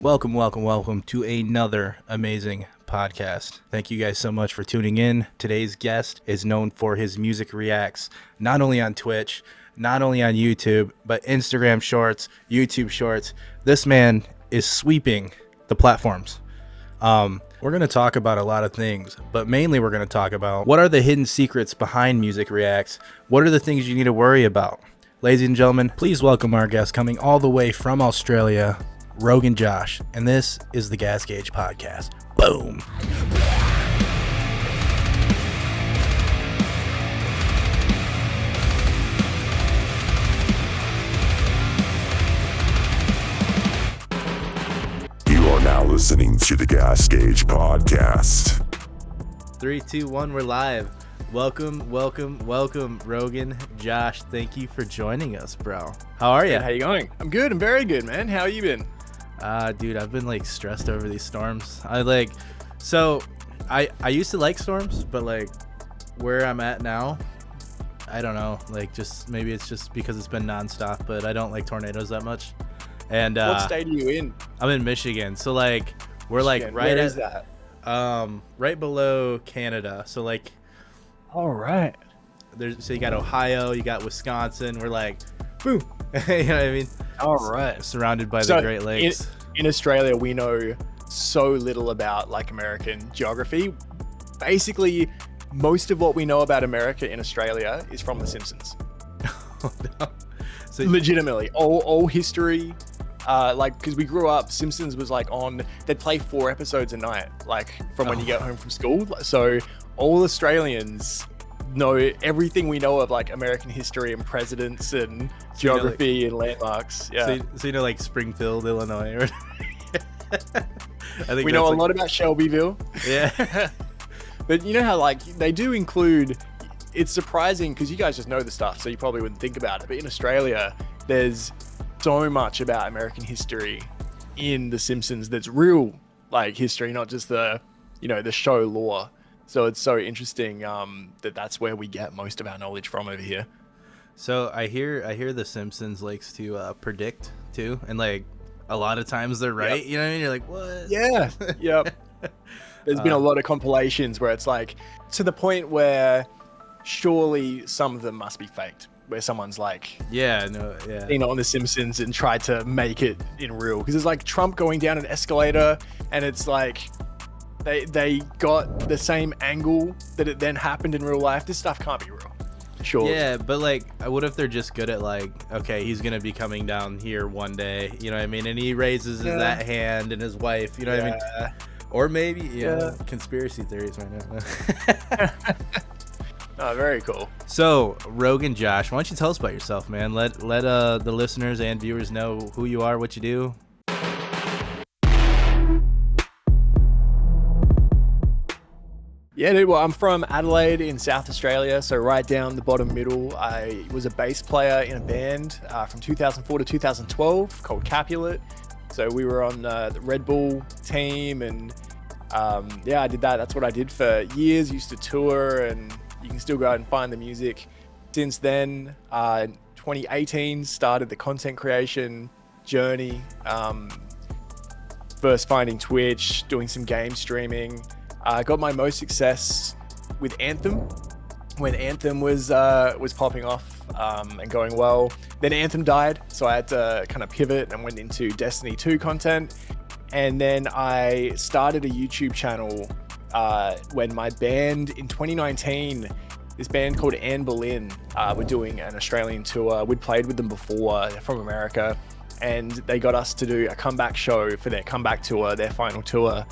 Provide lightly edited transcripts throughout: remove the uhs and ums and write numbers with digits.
Welcome to another amazing podcast. Thank you guys so much for tuning in. Today's guest is known for his music reacts, not only on Twitch, not only on YouTube, but Instagram Shorts, YouTube Shorts. This man is sweeping the platforms. We're going to talk about a lot of things, but mainly we're going to talk about what are the hidden secrets behind music reacts? What are the things you need to worry about? Ladies and gentlemen, please welcome our guest coming all the way from Australia, RoguenJosh, and this is the Gas Gauge Podcast. Boom. You are now listening to the Gas Gauge Podcast. 3, 2, 1, we're live. Welcome, RoguenJosh. Thank you for joining us, bro. How are you? How you going? I'm good. I'm very good, man. How you been? Dude, I've been like stressed over these storms. I used to like storms, but like where I'm at now, I don't know. Like just maybe it's just because it's been nonstop, but I don't like tornadoes that much. And what state are you in? I'm in Michigan, so like we're like Michigan. right Where at is that? right below Canada. So like, all right. So you got Ohio, you got Wisconsin. We're like, boom. You know what I mean? All right. Surrounded by the Great Lakes. In Australia, we know so little about like American geography. Basically, most of what we know about America in Australia is from The Simpsons. Oh, no. So, legitimately, all history. Like, because we grew up, Simpsons was like on. They'd play 4 episodes a night, like from when you get home from school. So all Australians know everything we know of like American history and presidents and geography and landmarks. Yeah. So you know, like Springfield, Illinois. Or I think we know a lot about Shelbyville. Yeah. But you know how like they do include. It's surprising because you guys just know the stuff, so you probably wouldn't think about it. But in Australia, there's so much about American history in The Simpsons that's real like history, not just the show lore. So it's so interesting that's where we get most of our knowledge from over here. So I hear The Simpsons likes to predict too, and like a lot of times they're right. Yep. You know what I mean? You're like, what? Yeah. Yep. There's been a lot of compilations where it's like to the point where surely some of them must be faked, where someone's like, seen on The Simpsons and tried to make it in real, because it's like Trump going down an escalator, and it's like they got the same angle that it then happened in real life. This stuff can't be real. Sure. Yeah, but like, what if they're just good at like, okay, he's gonna be coming down here one day, you know what I mean? And he raises that hand, and his wife, you know what I mean? Or maybe, conspiracy theories right now. Oh, very cool. So, RoguenJosh, why don't you tell us about yourself, man? Let the listeners and viewers know who you are, what you do. Yeah, dude. Well, I'm from Adelaide in South Australia, so right down the bottom middle. I was a bass player in a band from 2004 to 2012 called Capulet. So we were on the Red Bull team, and I did that. That's what I did for years. Used to tour, and you can still go out and find the music. Since then, 2018 started the content creation journey. First finding Twitch, doing some game streaming. I got my most success with Anthem when Anthem was popping off and going well. Then Anthem died, so I had to kind of pivot and went into Destiny 2 content. And then I started a YouTube channel when my band in 2019, this band called Anne Boleyn, were doing an Australian tour. We'd played with them before. They're from America, and they got us to do a comeback show for their comeback tour, their final tour.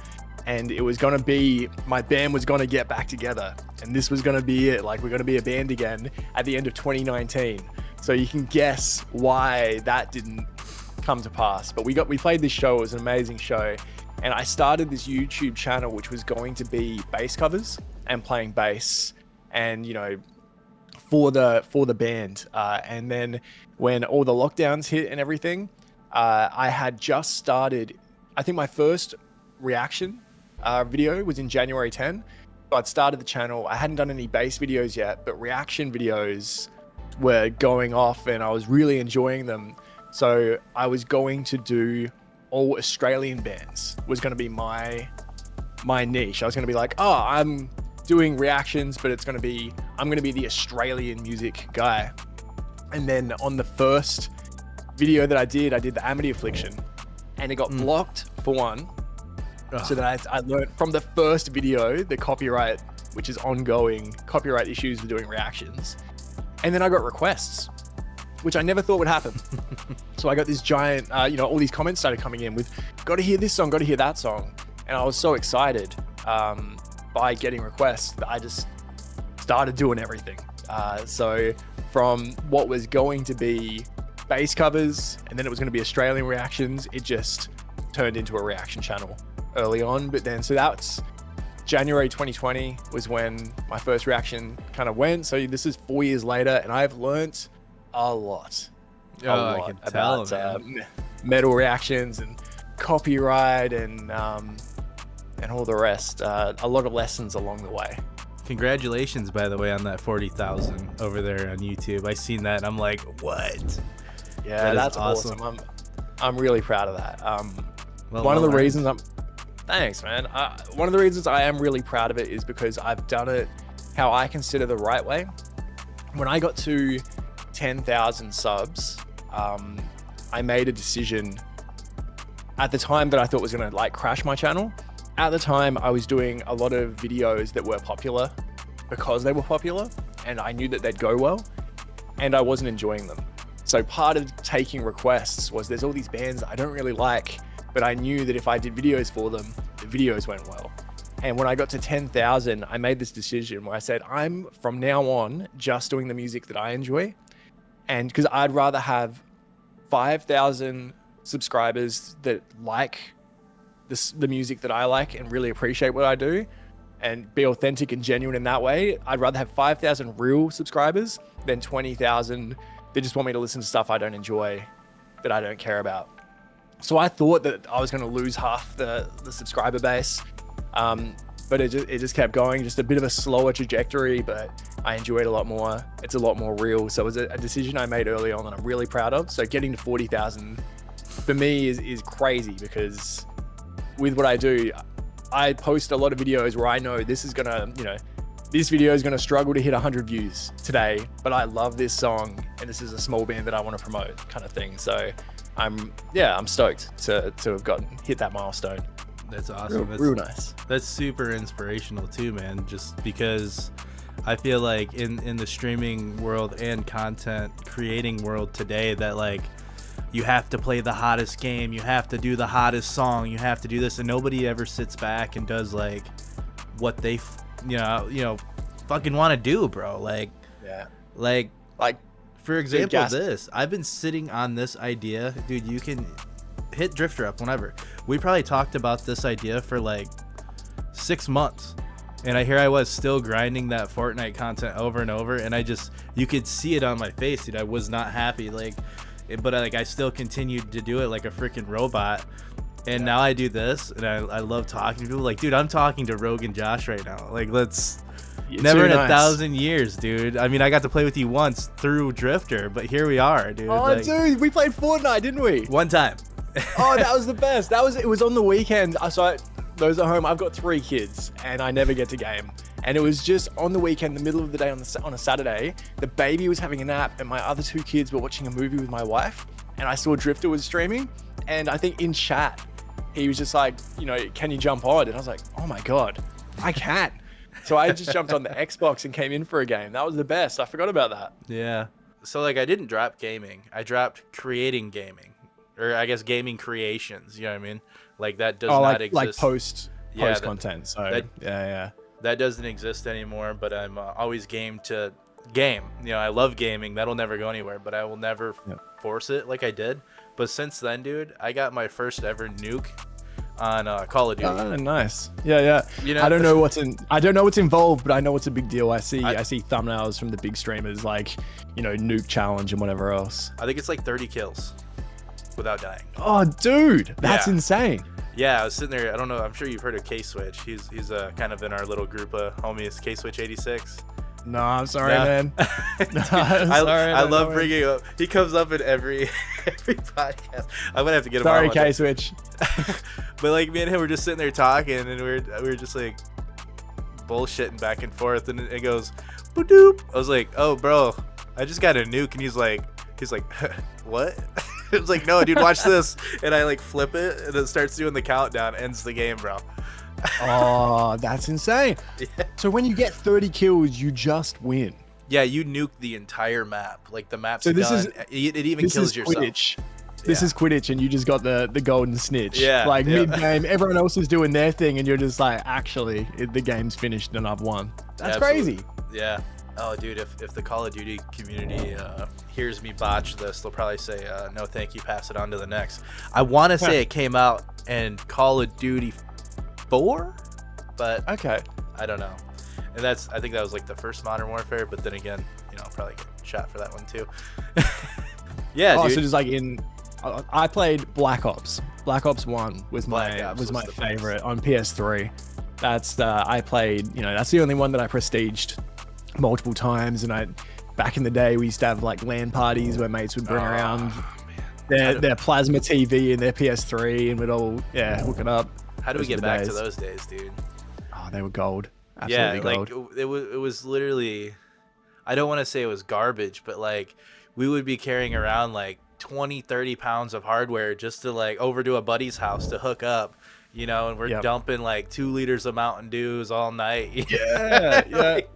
And it was going to be, my band was going to get back together, and this was going to be it. Like, we're going to be a band again at the end of 2019. So you can guess why that didn't come to pass. But we played this show. It was an amazing show. And I started this YouTube channel, which was going to be bass covers and playing bass and, for the band. And then when all the lockdowns hit and everything, I had just started, I think my first reaction video was in January 10. So I'd started the channel. I hadn't done any bass videos yet, but reaction videos were going off and I was really enjoying them. So I was going to do all Australian bands was going to be my niche. I was going to be like, oh, I'm doing reactions, but I'm going to be the Australian music guy. And then on the first video that I did the Amity Affliction, and it got blocked for one. So that I learned from the first video, the copyright, which is ongoing copyright issues with doing reactions. And then I got requests, which I never thought would happen. So I got this giant, all these comments started coming in with, got to hear this song, got to hear that song. And I was so excited by getting requests that I just started doing everything. So from what was going to be bass covers, and then it was going to be Australian reactions, it just turned into a reaction channel early on. But then, so that's January 2020 was when my first reaction kind of went. So this is 4 years later, and I've learnt a lot I can tell, about metal reactions and copyright and all the rest. A lot of lessons along the way. Congratulations, by the way, on that 40,000 over there on YouTube. I seen that and I'm like, what? Yeah, that's awesome. I'm really proud of that. One of the reasons thanks, man. One of the reasons I am really proud of it is because I've done it how I consider the right way. When I got to 10,000 subs, I made a decision at the time that I thought was going to like crash my channel. At the time, I was doing a lot of videos that were popular because they were popular, and I knew that they'd go well, and I wasn't enjoying them. So part of taking requests was there's all these bands that I don't really like, but I knew that if I did videos for them, the videos went well. And when I got to 10,000, I made this decision where I said, I'm from now on just doing the music that I enjoy. And because I'd rather have 5,000 subscribers that like the music that I like and really appreciate what I do and be authentic and genuine in that way. I'd rather have 5,000 real subscribers than 20,000 that just want me to listen to stuff I don't enjoy, that I don't care about. So I thought that I was going to lose half the subscriber base, but it just kept going, just a bit of a slower trajectory, but I enjoy it a lot more. It's a lot more real. So it was a decision I made early on that I'm really proud of. So getting to 40,000 for me is crazy, because with what I do, I post a lot of videos where I know this is going to, this video is going to struggle to hit 100 views today, but I love this song and this is a small band that I want to promote, kind of thing. So I'm stoked to have hit that milestone. That's awesome. Real nice. That's super inspirational too, man. Just because I feel like in the streaming world and content creating world today, that like you have to play the hottest game, you have to do the hottest song, you have to do this, and nobody ever sits back and does like what they fucking want to do, bro. Like for example, I've been sitting on this idea, dude. You can hit Drifter up whenever. We probably talked about this idea for like 6 months, and I was still grinding that Fortnite content over and over, and you could see it on my face, dude. I was not happy, but I still continued to do it like a freaking robot. And now I do this, and I love talking to people. Like, dude, I'm talking to RoguenJosh right now. Like, never in 1,000 years, dude. I mean, I got to play with you once through Drifter, but here we are, dude. Oh, dude, we played Fortnite, didn't we? One time. Oh, that was the best. It was on the weekend. So those at home, I've got 3 kids, and I never get to game. And it was just on the weekend, the middle of the day on a Saturday. The baby was having a nap, and my other 2 kids were watching a movie with my wife. And I saw Drifter was streaming, and I think in chat, he was just like, can you jump on? And I was like, oh my God, I can. So I just jumped on the Xbox and came in for a game. That was the best. I forgot about that. Yeah. So I didn't drop gaming. I dropped creating gaming, or I guess gaming creations. You know what I mean? Like that does not exist. Like post content. So that doesn't exist anymore. But I'm always game to game. I love gaming. That'll never go anywhere. But I will never force it like I did. But since then, dude, I got my first ever nuke on Call of Duty. Oh, nice. Yeah. I don't know what's involved, but I know it's a big deal. I see thumbnails from the big streamers like, nuke challenge and whatever else. I think it's like 30 kills without dying. Oh, dude, that's insane. Yeah, I was sitting there. I don't know. I'm sure you've heard of K-Switch. He's kind of in our little group of homies, K-Switch 86. No, I'm sorry, No. man. Dude, No, I'm sorry, I no, love no, bringing up. He comes up in every podcast. I'm gonna have to get him on Sorry, one day. K-Switch. But like me and him were just sitting there talking, and we were just like bullshitting back and forth, and it goes, "Boop." I was like, "Oh, bro, I just got a nuke," and he's like, "What?" It was like, "No, dude, watch this," and I like flip it, and it starts doing the countdown, ends the game, bro. Oh, that's insane. Yeah. So when you get 30 kills, you just win. Yeah, you nuke the entire map. Like the map's So this done. is- It even This kills is yourself. Quidditch. This Yeah. is Quidditch, and you just got the golden snitch. Yeah, Like yeah. mid-game, everyone else is doing their thing, and you're just like, actually, the game's finished and I've won. That's Absolutely. crazy. Yeah. Oh, dude, if the Call of Duty community hears me botch this, they'll probably say, no, thank you, pass it on to the next. I want to say it came out in Call of Duty 4, but Okay. I don't know. And I think that was like the first Modern Warfare, but then again, I'll probably get shot for that one too. Yeah, Oh, dude. so just like I played Black Ops. Black Ops 1 was Black my Ops was my was the favorite on PS3. That's I played, that's the only one that I prestiged multiple times, and back in the day we used to have like LAN parties where mates would bring around their plasma TV and their PS3, and we'd all hook it up. How do we Those were get the back days. to those days, dude? Oh, they were gold. Yeah, Absolutely like gold. it was literally, I don't want to say it was garbage, but like we would be carrying around like 20-30 pounds of hardware just to like over to a buddy's house to hook up, and we're Yep. dumping like 2 liters of Mountain Dews all night. Yeah, yeah. Like,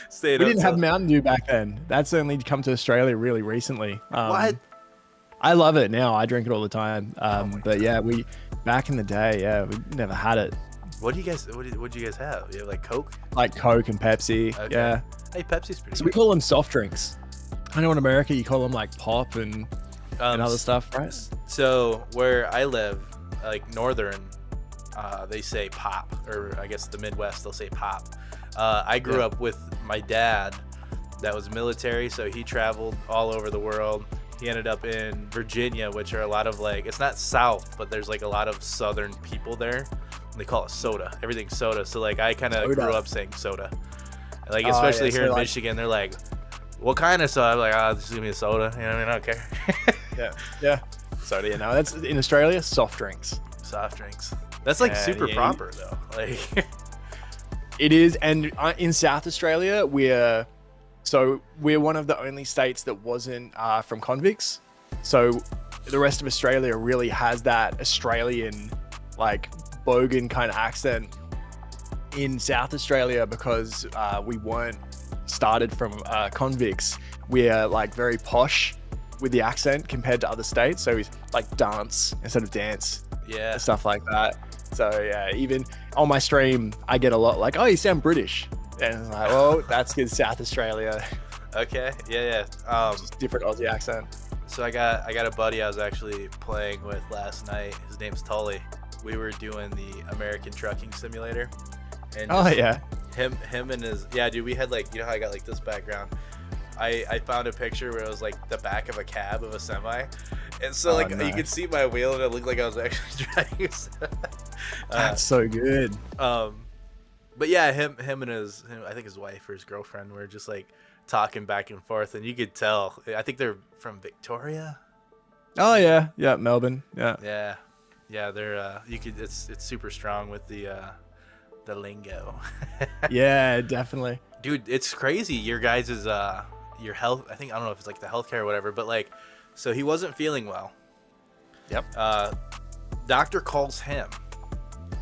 staying We up didn't have till- Mountain Dew back then. That's only come to Australia really recently. What? I love it now. I drink it all the time. my But yeah, we back in the day, we never had it. What do you guys? What do you guys have? You have like Coke? Like Coke and Pepsi. Okay. Yeah. Hey, Pepsi's pretty So we good. call them soft drinks. I know in America you call them like pop and other stuff, right? So where I live, like northern, they say pop, or I guess the Midwest they'll say pop. I grew Yeah. up with my dad that was military, so he traveled all over the world. He ended up in Virginia, which are a lot of like, it's not South, but there's like a lot of Southern people there. They call it soda. Everything's soda. So like I kind of Soda. grew up saying soda. Like Oh, especially yeah, here so in like- Michigan, they're like, what kind of soda? I'm like, just give me a soda. You know what I mean? I don't care. Yeah. Soda, yeah. No, that's in Australia, soft drinks. Soft drinks. That's like Yeah, super yeah, proper though. Like, It is, and in South Australia, we're one of the only states that wasn't from convicts. So the rest of Australia really has that Australian, like bogan kind of accent. In South Australia, because we weren't started from convicts, we're like very posh with the accent compared to other states. So we like dance instead of dance. yeah. Stuff like that. So yeah, even on my stream, I get a lot like, "Oh, you sound British," and it's like, "Well, that's because South Australia, Okay. Yeah. Yeah. just different Aussie accent." So I got a buddy I was actually playing with last night. His name's Tully. We were doing the American Trucking Simulator. And Oh just yeah, him and his dude. We had like, how I got like this background. I found a picture where it was like the back of a cab of a semi, and so Oh, like you no. could see my wheel, and it looked like I was actually driving. that's so good. But yeah, him and I think his wife or his girlfriend were just like talking back and forth, and you could tell. I think they're from Victoria. Oh yeah, yeah, Melbourne, yeah. Yeah, they're you could. It's super strong with the lingo. Yeah, definitely. Dude, it's crazy. Your guys' your health. I don't know if it's like the healthcare or whatever, but like, so he wasn't feeling well. Yep. Doctor calls him.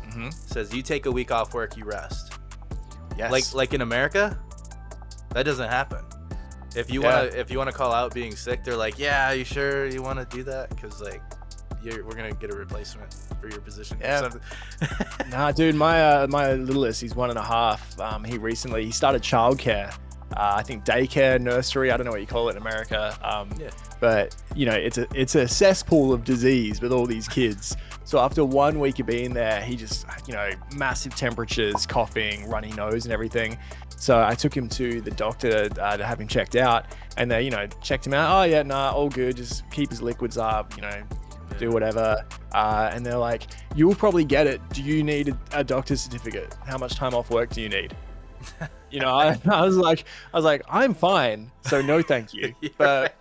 Mm-hmm. Says you take a week off work, you rest. Yes. Like in America, that doesn't happen. If you wanna call out being sick, they're like, yeah, you sure you want to do that? Because like, we're gonna get a replacement for your position. or Yeah. something. Nah, dude, my littlest, he's 1.5. He started childcare. I think daycare, nursery. I don't know what you call it in America. Yeah. But it's a cesspool of disease with all these kids. So after 1 week of being there, he just massive temperatures, coughing, runny nose, and everything. So I took him to the doctor to have him checked out, and they checked him out. Oh yeah, nah, all good. Just keep his liquids up. Do whatever. And they're like, you'll probably get it. Do you need a doctor's certificate? How much time off work do you need? I was like, I'm fine, so no thank you. But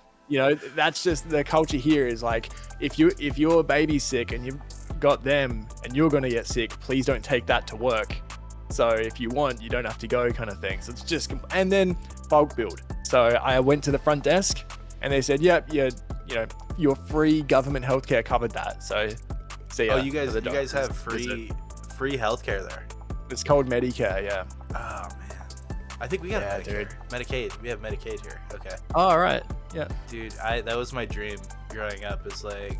that's just the culture here is like, if your baby's sick and you've got them and you're gonna get sick, please don't take that to work. So if you want, you don't have to go, kind of thing. So it's just, and then bulk build. So I went to the front desk and they said, yep, your free government healthcare covered that. So see ya. Oh, you guys have free healthcare there. It's called Medicare, yeah. Oh man, I think we got Medicaid. We have Medicaid here. Okay. All right. Yeah. Dude, that was my dream growing up. Is like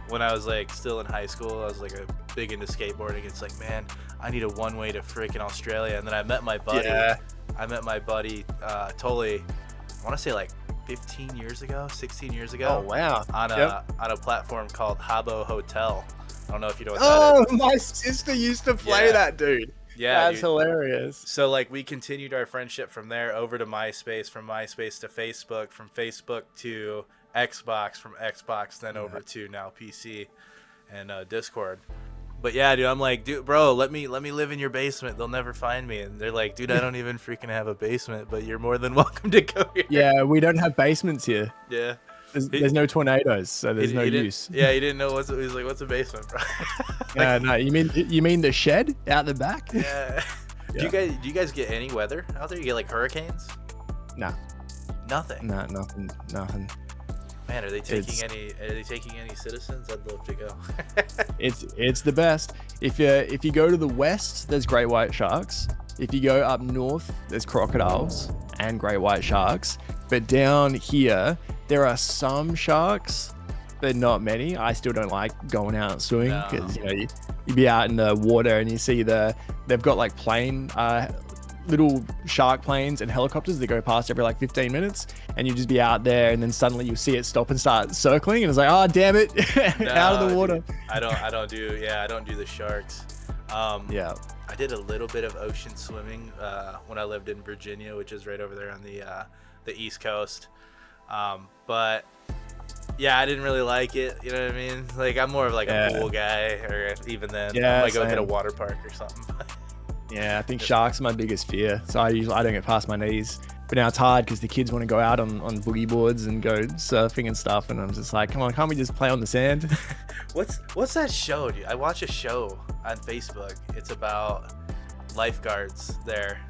when I was like still in high school, I was like a big into skateboarding. It's like, man, I need a one way to freaking Australia. And then I met my buddy. Yeah. Totally, I want to say like 16 years ago. Oh wow. On a platform called Habbo Hotel. I don't know if you know what that is. Oh, my sister used to play that, dude. Yeah, that's hilarious. So like we continued our friendship from there over to MySpace, from MySpace to Facebook, from Facebook to Xbox, from Xbox then over to now PC and Discord. But yeah, dude, I'm like, dude, bro, let me live in your basement. They'll never find me. And they're like, dude, I don't even freaking have a basement, but you're more than welcome to go here. Yeah, we don't have basements here. Yeah. There's no tornadoes, so there's no use. Yeah, he didn't know he was like, what's a basement, bro? Yeah, no, you mean the shed out the back? Yeah. Do you guys get any weather out there? You get like hurricanes? No. Nothing. No, nothing. Man, are they taking any citizens? I'd love to go. It's the best. If you go to the west, there's great white sharks. If you go up north, there's crocodiles and great white sharks. But down here, there are some sharks, but not many. I still don't like going out and swimming because you be out in the water and you see they've got like little shark planes and helicopters that go past every like 15 minutes, and you just be out there and then suddenly you see it stop and start circling and it's like, oh damn it, out of the water. Dude, I don't do the sharks. I did a little bit of ocean swimming when I lived in Virginia, which is right over there on the East Coast. But yeah, I didn't really like it. You know what I mean? Like I'm more of like a pool guy, or even then, I might go hit a water park or something. Yeah, I think sharks are my biggest fear. So I don't get past my knees. But now it's hard because the kids want to go out on boogie boards and go surfing and stuff, and I'm just like, come on, can't we just play on the sand? What's that show, dude? I watch a show on Facebook. It's about lifeguards there.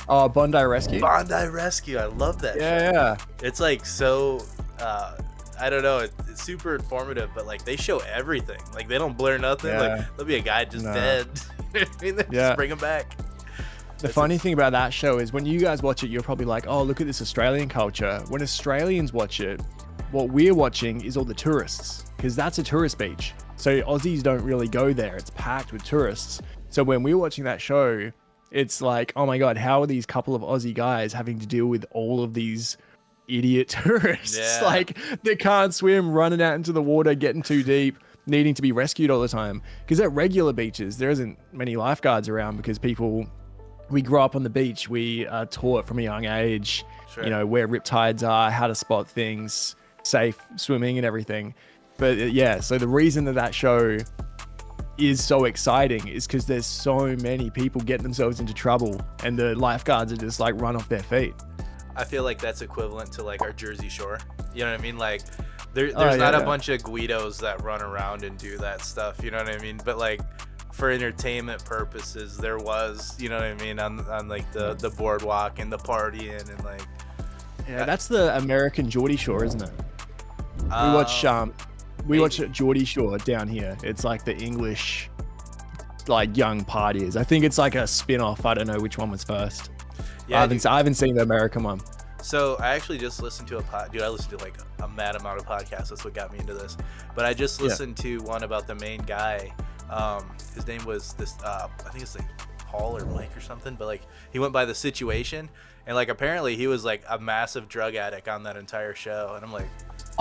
Oh, Bondi Rescue. Bondi Rescue. I love that show. Yeah. It's like so, I don't know. It's super informative, but like they show everything. Like they don't blur nothing. Yeah. Like there'll be a guy just dead. I mean, they just bring him back. The funny thing about that show is when you guys watch it, you're probably like, oh, look at this Australian culture. When Australians watch it, what we're watching is all the tourists, because that's a tourist beach. So Aussies don't really go there. It's packed with tourists. So when we're watching that show, it's like, oh my God, how are these couple of Aussie guys having to deal with all of these idiot tourists? Yeah. Like they can't swim, running out into the water, getting too deep, needing to be rescued all the time. Because at regular beaches, there isn't many lifeguards around because we grow up on the beach. We are taught from a young age, where riptides are, how to spot things, safe swimming and everything. But so the reason that show is so exciting is because there's so many people getting themselves into trouble and the lifeguards are just like run off their feet. I feel like that's equivalent to like our Jersey Shore. You know what I mean? Like there's not a bunch of Guidos that run around and do that stuff. You know what I mean? But like for entertainment purposes, there was, you know what I mean, on like the boardwalk and the partying and like. Yeah, that's the American Geordie Shore, isn't it? We watch Geordie Shore down here. It's like the English, like young partiers. I think it's like a spin-off. I don't know which one was first. Yeah, I haven't seen the American one. So I actually just listened to I listened to like a mad amount of podcasts. That's what got me into this. But I just listened to one about the main guy. His name was I think it's like Paul or Mike or something. But like he went by The Situation, and like apparently he was like a massive drug addict on that entire show. And I'm like,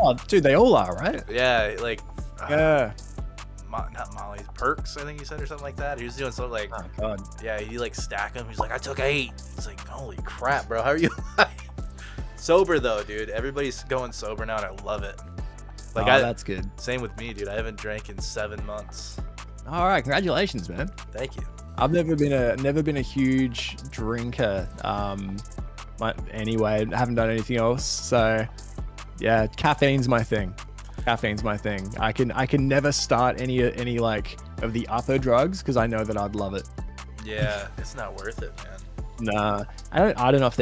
oh, dude, they all are, right? Yeah, like not Molly, Perks, I think he said, or something like that. He was doing something like, oh God, yeah, he like stack them. He's like, I took 8. It's like, holy crap, bro, how are you? Sober though, dude. Everybody's going sober now, and I love it. Like, that's good. Same with me, dude. I haven't drank in 7 months. All right, congratulations, man. Thank you. I've never been a huge drinker. Anyway, I haven't done anything else. So yeah, caffeine's my thing. I can never start any like of the upper drugs because I know that I'd love it. Yeah, it's not worth it, man. Nah, I don't know if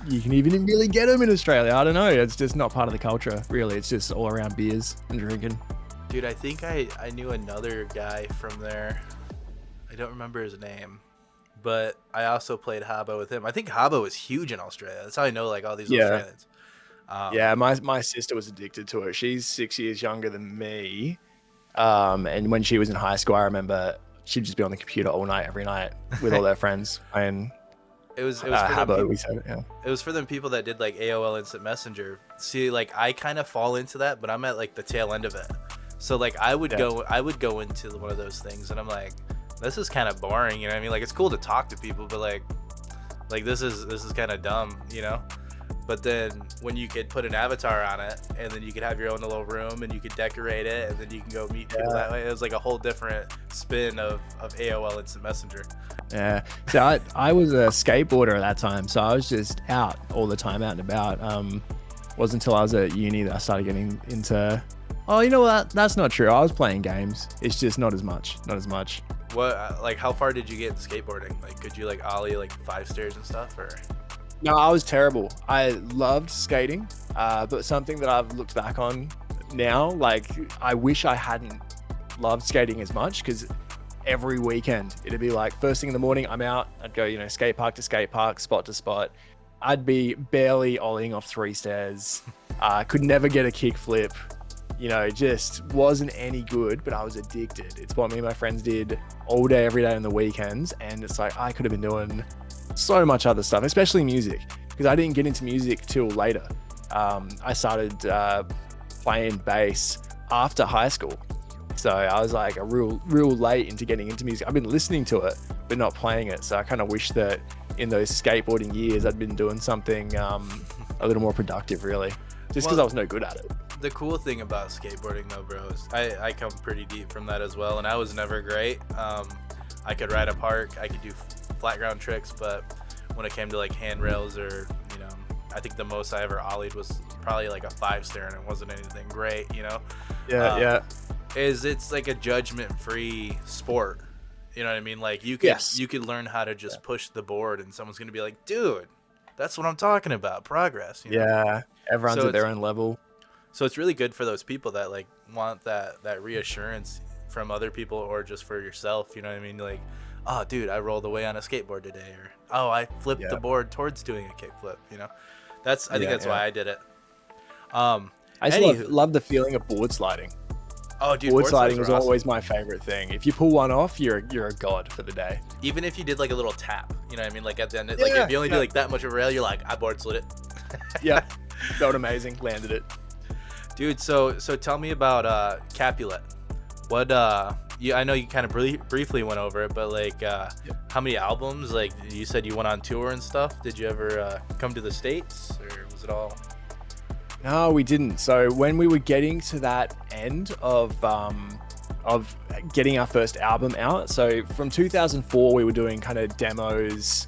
you can even really get them in Australia. I don't know. It's just not part of the culture, really. It's just all around beers and drinking. Dude, I think I knew another guy from there. I don't remember his name, but I also played Habbo with him. I think Habbo is huge in Australia. That's how I know like all these Australians. Yeah, my sister was addicted to it. She's 6 years younger than me. And when she was in high school, I remember she'd just be on the computer all night, every night with all their friends. And it was for Habbo, it was for them people that did like AOL Instant Messenger. See, like I kind of fall into that, but I'm at like the tail end of it. So like I would go into one of those things, and I'm like, this is kind of boring, you know what I mean? Like it's cool to talk to people, but like this is kind of dumb, you know? But then when you could put an avatar on it, and then you could have your own little room, and you could decorate it, and then you can go meet people that way. It was like a whole different spin of AOL Instant Messenger. Yeah. So I was a skateboarder at that time, so I was just out all the time, out and about. Wasn't until I was at uni that I started getting into. Oh, you know what? That's not true. I was playing games. It's just not as much. What, like, how far did you get in skateboarding? Like, could you like ollie like 5 stairs and stuff, or? No, I was terrible. I loved skating, but something that I've looked back on now, like I wish I hadn't loved skating as much, because every weekend it'd be like first thing in the morning, I'm out. I'd go, skate park to skate park, spot to spot. I'd be barely ollieing off 3 stairs. Could never get a kick flip. Just wasn't any good, but I was addicted. It's what me and my friends did all day, every day on the weekends. And it's like, I could have been doing so much other stuff, especially music, because I didn't get into music till later. I started playing bass after high school. So I was like a real late into getting into music. I've been listening to it, but not playing it. So I kind of wish that in those skateboarding years, I'd been doing something a little more productive, really, just because I was no good at it. The cool thing about skateboarding though, bro, is I come pretty deep from that as well, and I was never great. I could ride a park, I could do flat ground tricks, but when it came to like handrails or, I think the most I ever ollied was probably like a 5 stair, and it wasn't anything great, It's like a judgment-free sport. You know what I mean? Like you could learn how to just push the board, and someone's gonna be like, dude, that's what I'm talking about, progress. Yeah, everyone's at their own level. So it's really good for those people that like want that reassurance from other people, or just for yourself. You know what I mean? Like, oh, dude, I rolled away on a skateboard today, or oh, I flipped the board towards doing a kickflip. I think that's why I did it. I just love the feeling of board sliding. Oh, dude, board sliding was awesome. Always my favorite thing. If you pull one off, you're a god for the day. Even if you did like a little tap, you know what I mean? Like at the end, like if you only do like that much of a rail, you're like, I board slid it. Yeah, felt amazing. Landed it. Dude, so tell me about Capulet. What I know you kind of briefly went over it, but like how many albums? Like you said you went on tour and stuff. Did you ever come to the States, or was it all? No, we didn't. So when we were getting to that end of getting our first album out, so from 2004 we were doing kind of demos,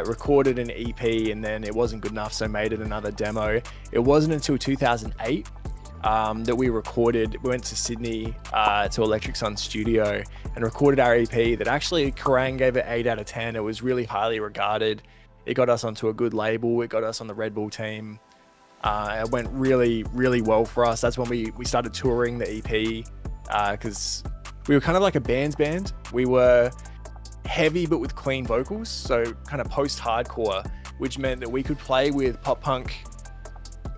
recorded an EP, and then it wasn't good enough, so made it another demo. It wasn't until 2008 that we went to Sydney to Electric Sun Studio and recorded our EP that actually Kerrang gave it 8 out of 10. It was really highly regarded. It got us onto a good label. It got us on the Red Bull team. It went really, really well for us. That's when we started touring the EP, because we were kind of like a band's band. We were heavy but with clean vocals, so kind of post-hardcore, which meant that we could play with pop punk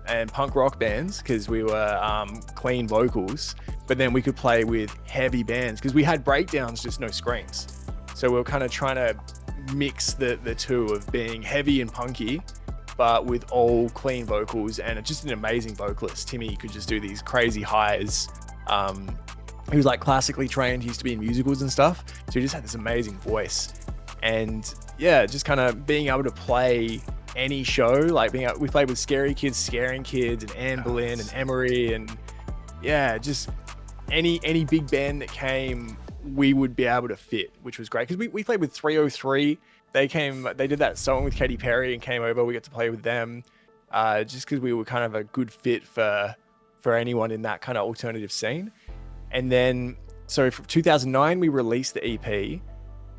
and punk rock bands because we were clean vocals, but then we could play with heavy bands because we had breakdowns, just no screams. So we were kind of trying to mix the two of being heavy and punky, but with all clean vocals, and just an amazing vocalist. Timmy could just do these crazy highs. He was like classically trained. He used to be in musicals and stuff. So he just had this amazing voice. And yeah, just kind of being able to play any show, like we played with Scary Kids, Scaring Kids, and Anne Boleyn and Emery, and yeah, just any big band that came we would be able to fit, which was great because we played with 303. They did that song with Katy Perry and came over. We got to play with them, just because we were kind of a good fit for anyone in that kind of alternative scene. And then, so for 2009, we released the EP,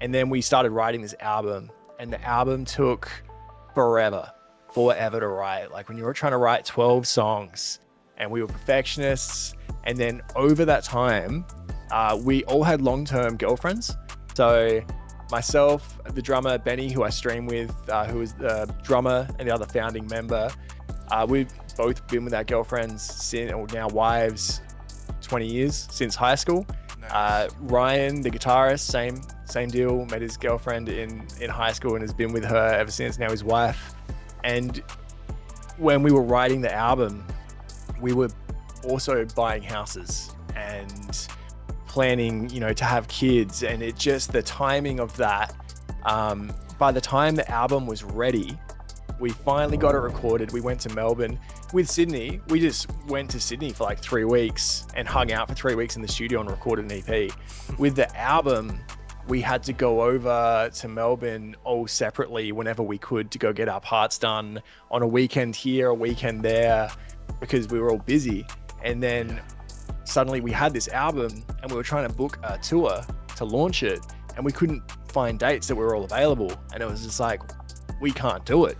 and then we started writing this album. And the album took forever to write. Like when you were trying to write 12 songs, and we were perfectionists. And then over that time, we all had long-term girlfriends. So myself, the drummer Benny, who I stream with, who is the drummer and the other founding member, we've both been with our girlfriends since, or now wives, 20 years since high school. Nice. Ryan, the guitarist, same deal. Met his girlfriend in high school and has been with her ever since. Now his wife. And when we were writing the album, we were also buying houses and planning, to have kids, and it just, the timing of that, by the time the album was ready, we finally got it recorded. We went to Melbourne. With Sydney, we just went to Sydney for like 3 weeks and hung out for 3 weeks in the studio and recorded an EP. With the album, we had to go over to Melbourne all separately whenever we could to go get our parts done on a weekend here, a weekend there, because we were all busy. And then suddenly we had this album and we were trying to book a tour to launch it, and we couldn't find dates that were all available. And it was just like, we can't do it.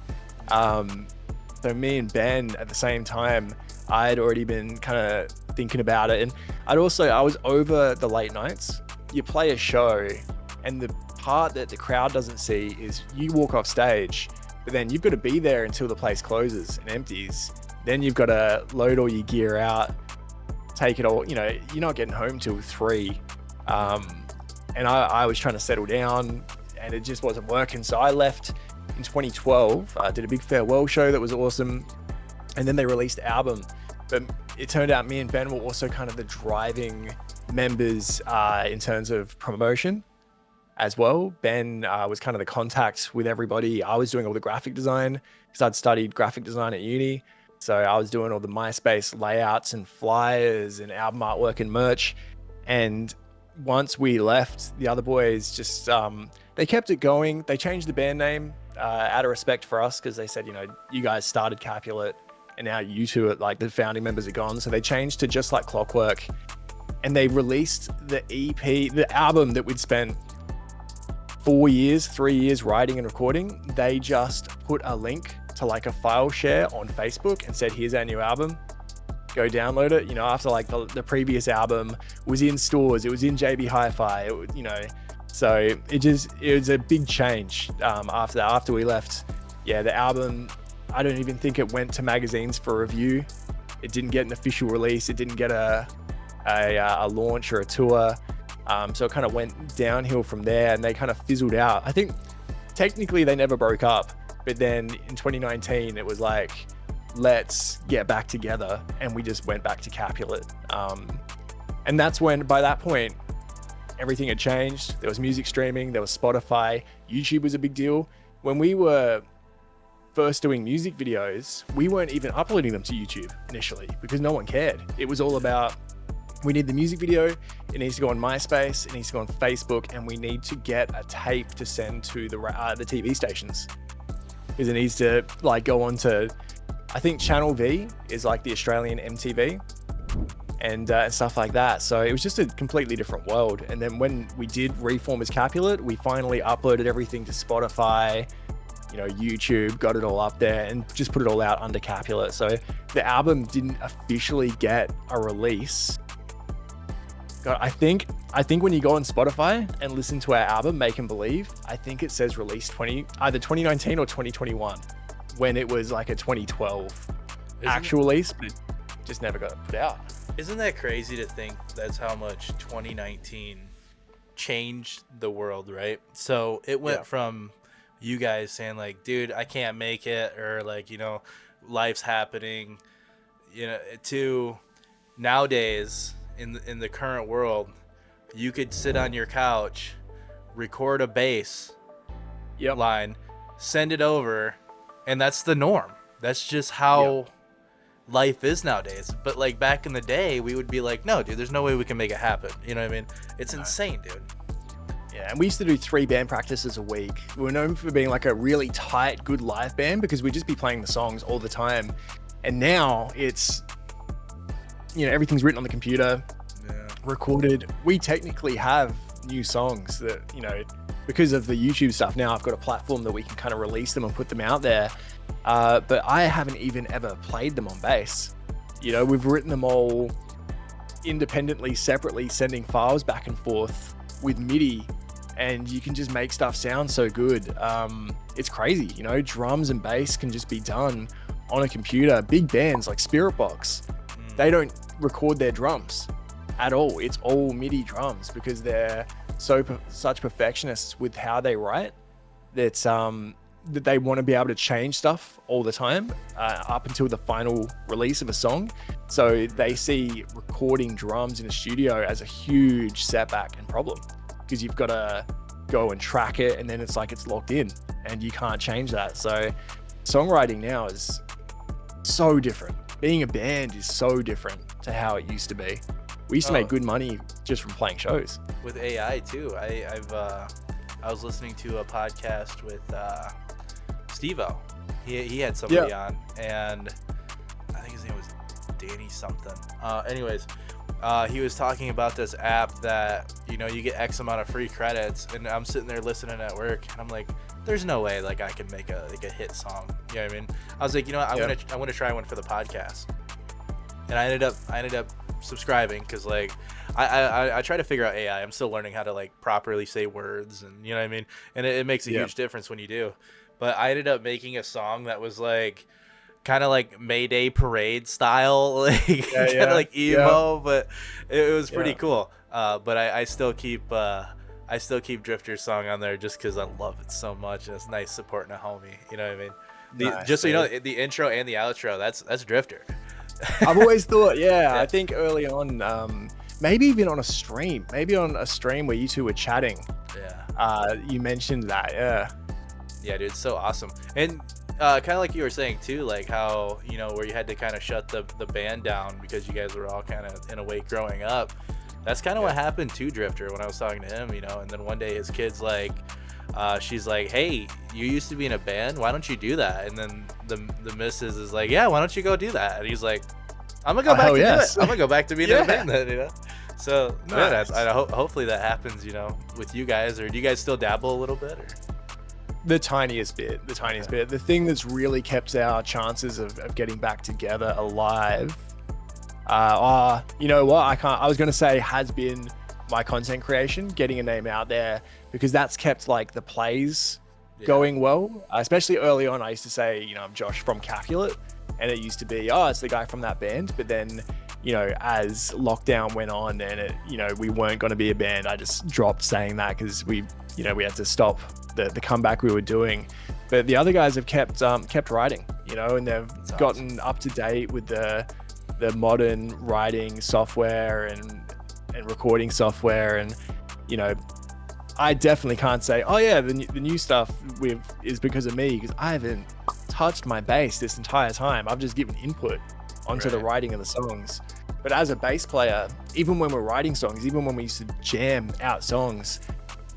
So me and Ben at the same time, I had already been kind of thinking about it. And I was over the late nights. You play a show, and the part that the crowd doesn't see is you walk off stage, but then you've got to be there until the place closes and empties. Then you've got to load all your gear out, take it all, you're not getting home till 3. And I was trying to settle down, and it just wasn't working. So I left in 2012. I did a big farewell show that was awesome. And then they released the album. But it turned out me and Ben were also kind of the driving members in terms of promotion as well. Ben was kind of the contact with everybody. I was doing all the graphic design because I'd studied graphic design at uni. So I was doing all the MySpace layouts and flyers and album artwork and merch. And once we left, the other boys just, they kept it going. They changed the band name out of respect for us, because they said, you guys started Capulet and now you two, like the founding members are gone. So they changed to Just Like Clockwork, and they released the EP, the album that we'd spent 3 years writing and recording. They just put a link to like a file share on Facebook and said, here's our new album, go download it. After like the previous album was in stores, it was in JB Hi-Fi, so it was a big change after we left. Yeah, the album, I don't even think it went to magazines for review. It didn't get an official release. It didn't get a launch or a tour. So it kind of went downhill from there, and they kind of fizzled out. I think technically they never broke up, but then in 2019 it was like, let's get back together, and we just went back to Capulet. And that's when, by that point, everything had changed. There was music streaming, there was Spotify, YouTube was a big deal. When we were first doing music videos, we weren't even uploading them to YouTube initially because no one cared. It was all about, we need the music video, it needs to go on MySpace, it needs to go on Facebook, and we need to get a tape to send to the TV stations, because it needs to like go on to, I think Channel V is like the Australian MTV and stuff like that. So it was just a completely different world. And then when we did reform as Capulet, we finally uploaded everything to Spotify, YouTube, got it all up there and just put it all out under Capulet. So the album didn't officially get a release. God, I think when you go on Spotify and listen to our album, Make and Believe, I think it says release either 2019 or 2021, when it was like a 2012 actual release, but it just never got put out. Isn't that crazy to think that's how much 2019 changed the world, right? So it went from you guys saying like, dude, I can't make it, or like, life's happening, to nowadays in the current world, you could sit on your couch, record a bass line, send it over, and that's the norm. That's just how life is nowadays. But like back in the day, we would be like, no, dude, there's no way we can make it happen. You know what I mean? It's insane, dude. Yeah, and we used to do 3 band practices a week. We were known for being like a really tight, good live band because we'd just be playing the songs all the time. And now it's, everything's written on the computer, recorded. We technically have new songs that, because of the YouTube stuff now, I've got a platform that we can kind of release them and put them out there. But I haven't even ever played them on bass. We've written them all independently, separately, sending files back and forth with MIDI, and you can just make stuff sound so good. It's crazy, drums and bass can just be done on a computer. Big bands like Spirit Box, they don't record their drums at all. It's all MIDI drums because they're such perfectionists with how they write that they want to be able to change stuff all the time up until the final release of a song. So they see recording drums in a studio as a huge setback and problem because you've got to go and track it, and then it's like it's locked in and you can't change that. So songwriting now is so different. Being a band is so different to how it used to be. We used to make good money just from playing shows. With AI too. I was listening to a podcast with Steve-O. He had somebody on, and I think his name was Danny something. Anyways, he was talking about this app that, you get X amount of free credits, and I'm sitting there listening at work, and I'm like, there's no way like I can make a hit song. You know what I mean? I was like, I want to try one for the podcast. And I ended up subscribing because like I try to figure out AI. I'm still learning how to like properly say words, and you know what I mean? And it makes a huge difference when you do. But I ended up making a song that was like kind of like Mayday Parade style, like kind of like emo, but it was pretty cool. But I still keep Drifter's song on there just because I love it so much, and it's nice supporting a homie. You know what I mean? Nice, just so you know, the intro and the outro, that's Drifter. I've always thought, I think early on, maybe even on a stream, where you two were chatting. You mentioned that, Yeah, dude, it's so awesome. And kind of like you were saying too, like how, where you had to kind of shut the band down because you guys were all kind of in a way growing up. That's kind of what happened to Drifter when I was talking to him, and then one day his kid's like, she's like, hey, you used to be in a band, why don't you do that? And then the missus is like, yeah, why don't you go do that? And he's like, I'm gonna go back to do it. I'm gonna go back to being in a band then, So nice. Hopefully that happens, with you guys. Or do you guys still dabble a little bit? Or? The tiniest bit. The thing that's really kept our chances of getting back together alive, you know what, I was gonna say has been my content creation, getting a name out there, because that's kept like the plays going well. Especially early on, I used to say, I'm Josh from Capulet, and it used to be, it's the guy from that band. But then, as lockdown went on and it, we weren't going to be a band, I just dropped saying that because we had to stop the comeback we were doing. But the other guys have kept writing, and they've gotten up to date with the modern writing software and recording software. And, I definitely can't say, the new stuff is because of me, because I haven't touched my bass this entire time. I've just given input onto the writing of the songs. But as a bass player, even when we're writing songs, even when we used to jam out songs,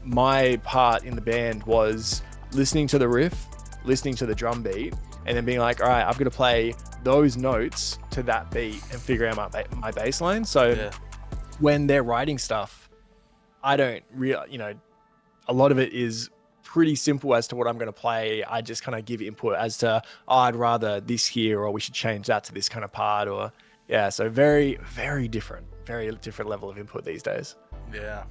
my part in the band was listening to the riff, listening to the drum beat, and then being like, all right, I've got to play those notes to that beat and figure out my bass line. So when they're writing stuff, I don't really, a lot of it is pretty simple as to what I'm going to play. I just kind of give input as to, I'd rather this here, or we should change that to this kind of part, or so very, very different level of input these days. Yeah.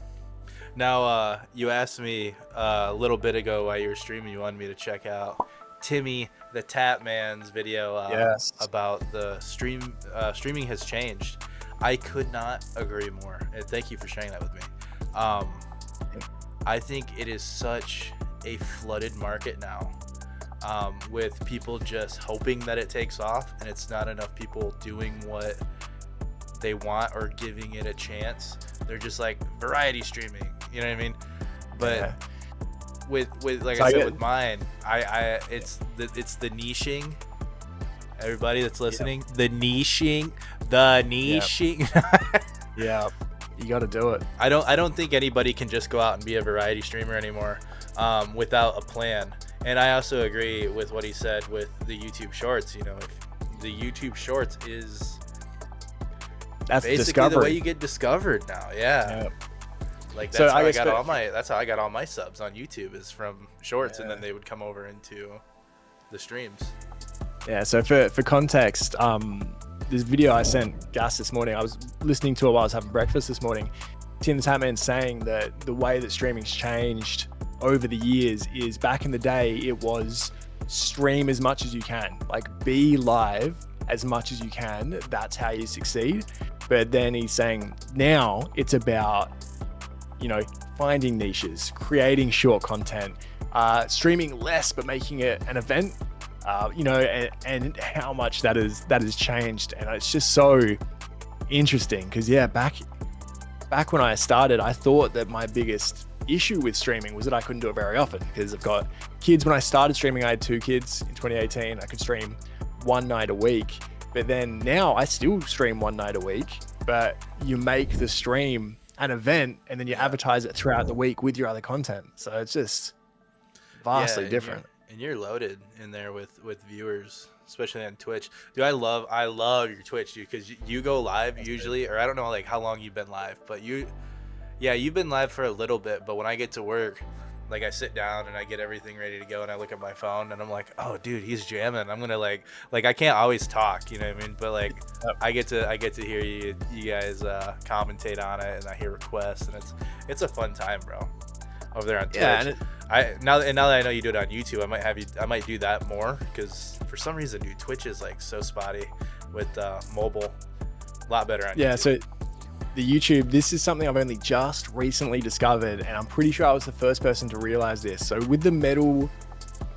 Now, you asked me a little bit ago while you were streaming, you wanted me to check out Timmy the Tap Man's video about the streaming has changed. I could not agree more. And thank you for sharing that with me. I think it is such a flooded market now, with people just hoping that it takes off, and it's not enough people doing what they want or giving it a chance. They're just like variety streaming, you know what I mean? But with like I said with mine, it's the niching, Everybody that's listening, the niching. Yeah, you got to do it. I don't think anybody can just go out and be a variety streamer anymore without a plan. And I also agree with what he said with the YouTube Shorts. You know, if the YouTube Shorts is That's basically discovery. the way you get discovered now. Yeah. Like So that's I how I guess got for- all my that's how I got all my subs on YouTube is from Shorts, and Yeah. then they would come over into the streams. Yeah, so for context, this video I sent Gas this morning, I was listening to it while I was having breakfast this morning. Tim the Tatman saying that the way that streaming's changed over the years is back in the day, it was stream as much as you can, like be live as much as you can. That's how you succeed. But then he's saying now it's about, you know, finding niches, creating short content, streaming less, but making it an event. You know, and how much that has changed, and it's just so interesting because back when I started, I thought that my biggest issue with streaming was that I couldn't do it very often because I've got kids. When I started streaming, I had 2 kids in 2018. I could stream one night a week, but then now I still stream one night a week, but you make the stream an event and then you advertise it throughout the week with your other content. So it's just vastly different. And you're loaded in there with viewers, especially on Twitch. Dude, I love your Twitch, dude, because you go live usually, or I don't know like how long you've been live, but you've been live for a little bit. But when I get to work, like I sit down and I get everything ready to go and I look at my phone and I'm like, oh dude, he's jamming. I'm gonna like I can't always talk, you know what I mean? But like I get to hear you guys commentate on it, and I hear requests, and it's a fun time, bro, over there on Twitch. Yeah, and now that I know you do it on YouTube, I might do that more, because for some reason, dude, Twitch is like so spotty with mobile. A lot better on YouTube. So the YouTube, this is something I've only just recently discovered, and I'm pretty sure I was the first person to realize this. So with the metal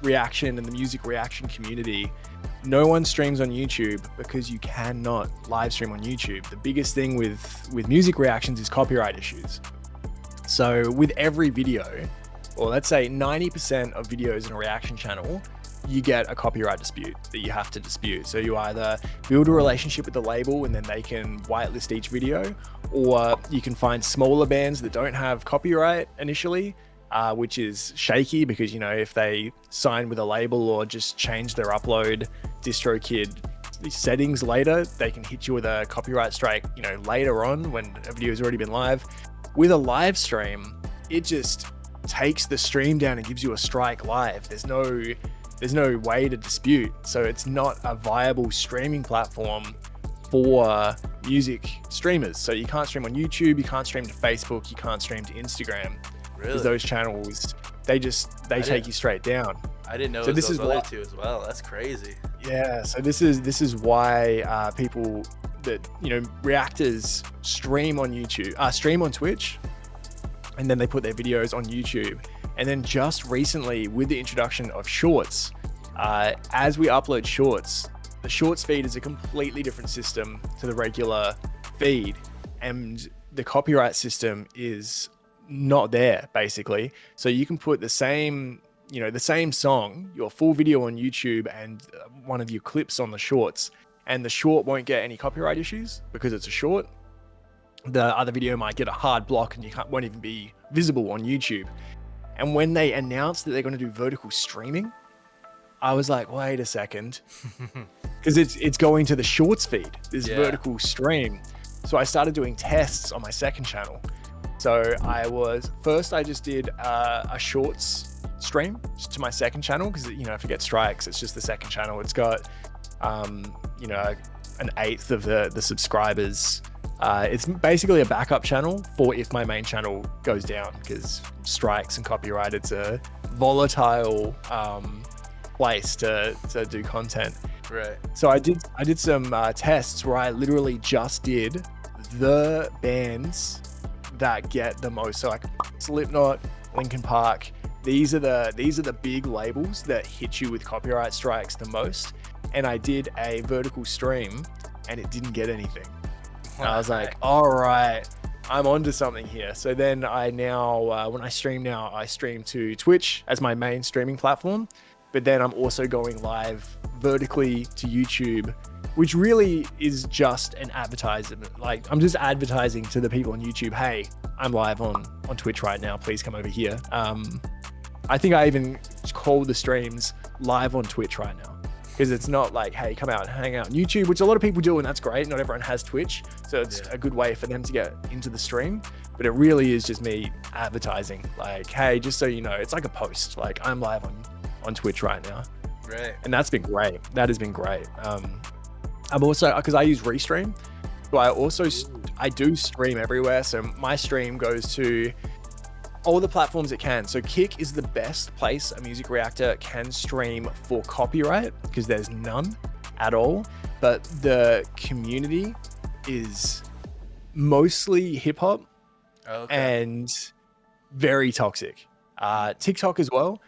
reaction and the music reaction community, no one streams on YouTube because you cannot live stream on YouTube. The biggest thing with music reactions is copyright issues. So with every video, or let's say 90% of videos in a reaction channel, you get a copyright dispute that you have to dispute. So you either build a relationship with the label and then they can whitelist each video, or you can find smaller bands that don't have copyright initially, which is shaky because, you know, if they sign with a label or just change their upload DistroKid settings later, they can hit you with a copyright strike, you know, later on when a video has already been live. With a live stream, it just takes the stream down and gives you a strike live. There's no way to dispute. So it's not a viable streaming platform for music streamers. So you can't stream on YouTube, you can't stream to Facebook, you can't stream to Instagram. Really? Because those channels, they take you straight down. I didn't know So this this those is other why- two as well. That's crazy. Yeah, so this is why people that, you know, reactors stream on YouTube, stream on Twitch, and then they put their videos on YouTube. And then just recently, with the introduction of Shorts, as we upload Shorts, the Shorts feed is a completely different system to the regular feed, and the copyright system is not there, basically. So you can put the same song, your full video on YouTube, and one of your clips on the Shorts, and the short won't get any copyright issues because it's a short. The other video might get a hard block and won't even be visible on YouTube. And when they announced that they're going to do vertical streaming, I was like, wait a second, because it's going to the Shorts feed, this vertical stream. So I started doing tests on my second channel. So I just did a Shorts stream to my second channel, because, you know, if it gets strikes, it's just the second channel. It's got you know, an eighth of the subscribers. It's basically a backup channel for if my main channel goes down, because strikes and copyright, it's a volatile place to do content. Right. So I did some tests where I literally just did the bands that get the most. So like Slipknot, Linkin Park, these are the big labels that hit you with copyright strikes the most. And I did a vertical stream and it didn't get anything. And I was like, all right, I'm onto something here. So then I now, when I stream now, I stream to Twitch as my main streaming platform. but then I'm also going live vertically to YouTube, which really is just an advertisement. Like, I'm just advertising to the people on YouTube, hey, I'm live on Twitch right now, please come over here. I think I even call the streams live on Twitch right now, because it's not like, hey, come out and hang out on YouTube, which a lot of people do, and that's great. Not everyone has Twitch, so it's a good way for them to get into the stream. But it really is just me advertising, like, hey, just so you know, it's like a post, like, I'm live on Twitch right now. Right. And that's been great. That has been great. I'm also, because I use Restream, so I do stream everywhere. So my stream goes to all the platforms it can. So Kick is the best place a music reactor can stream for copyright, because there's none at all. But the community is mostly hip hop and very toxic. TikTok as well.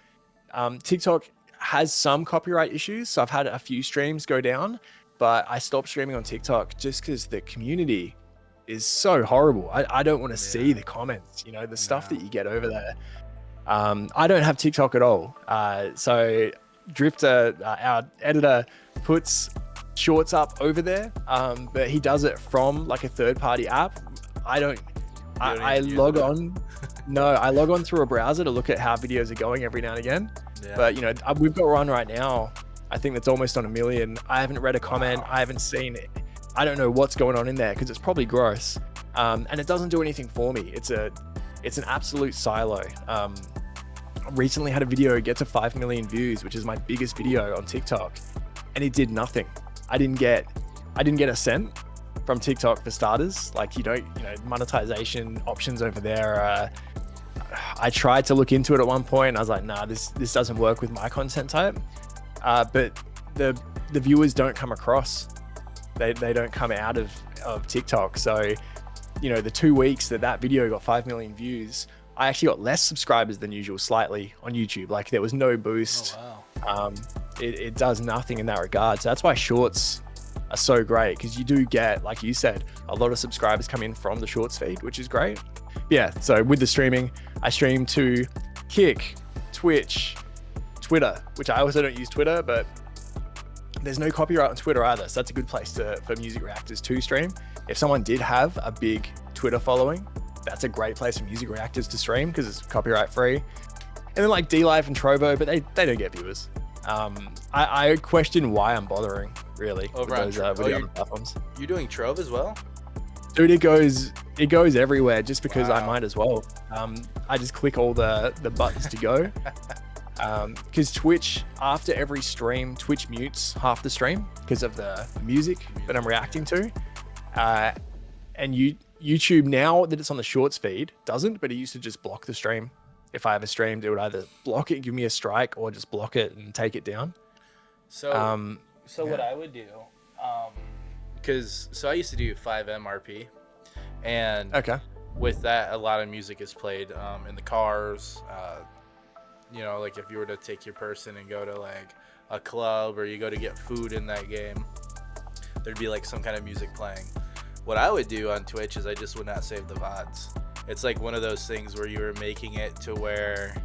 TikTok has some copyright issues, so I've had a few streams go down, but I stopped streaming on TikTok just because the community is so horrible. I don't want to see the comments, you know, the stuff that you get over there. I don't have TikTok at all. So Drifter, our editor, puts shorts up over there, but he does it from like a third-party app. I log on. No, I log on through a browser to look at how videos are going every now and again. Yeah. But, you know, we've got one right now, I think that's almost on 1 million. I haven't read a comment. Wow. I haven't seen it. I don't know what's going on in there, because it's probably gross. And it doesn't do anything for me. It's an absolute silo. Recently had a video get to 5 million views, which is my biggest video on TikTok, and it did nothing. I didn't get a cent from TikTok for starters. Like, you know, monetization options over there. I tried to look into it at one point, and I was like, nah, this doesn't work with my content type. But the viewers don't come across. They don't come out of TikTok. So, you know, the 2 weeks that video got 5 million views, I actually got less subscribers than usual, slightly, on YouTube. Like, there was no boost. Oh, wow. It does nothing in that regard. So that's why shorts are so great, because you do get, like you said, a lot of subscribers come in from the shorts feed, which is great. Yeah, so with the streaming, I stream to Kick, Twitch, Twitter, which I also don't use Twitter, but there's no copyright on Twitter either. So that's a good place for music reactors to stream. If someone did have a big Twitter following, that's a great place for music reactors to stream, because it's copyright free. And then like D-Live and Trovo, but they don't get viewers. I question why I'm bothering, really, with those other platforms. You're doing Trove as well? Dude, it goes everywhere, just because I might as well. I just click all the buttons to go. Because Twitch, after every stream, Twitch mutes half the stream because of the music that I'm reacting to. And YouTube, now that it's on the shorts feed, doesn't, but it used to just block the stream. If I ever streamed, it would either block it, give me a strike, or just block it and take it down. So what I would do, because I used to do 5M RP, and with that, a lot of music is played in the cars. You know, like if you were to take your person and go to like a club, or you go to get food in that game, there'd be like some kind of music playing. What I would do on Twitch is I just would not save the VODs. It's like one of those things where you were making it to where,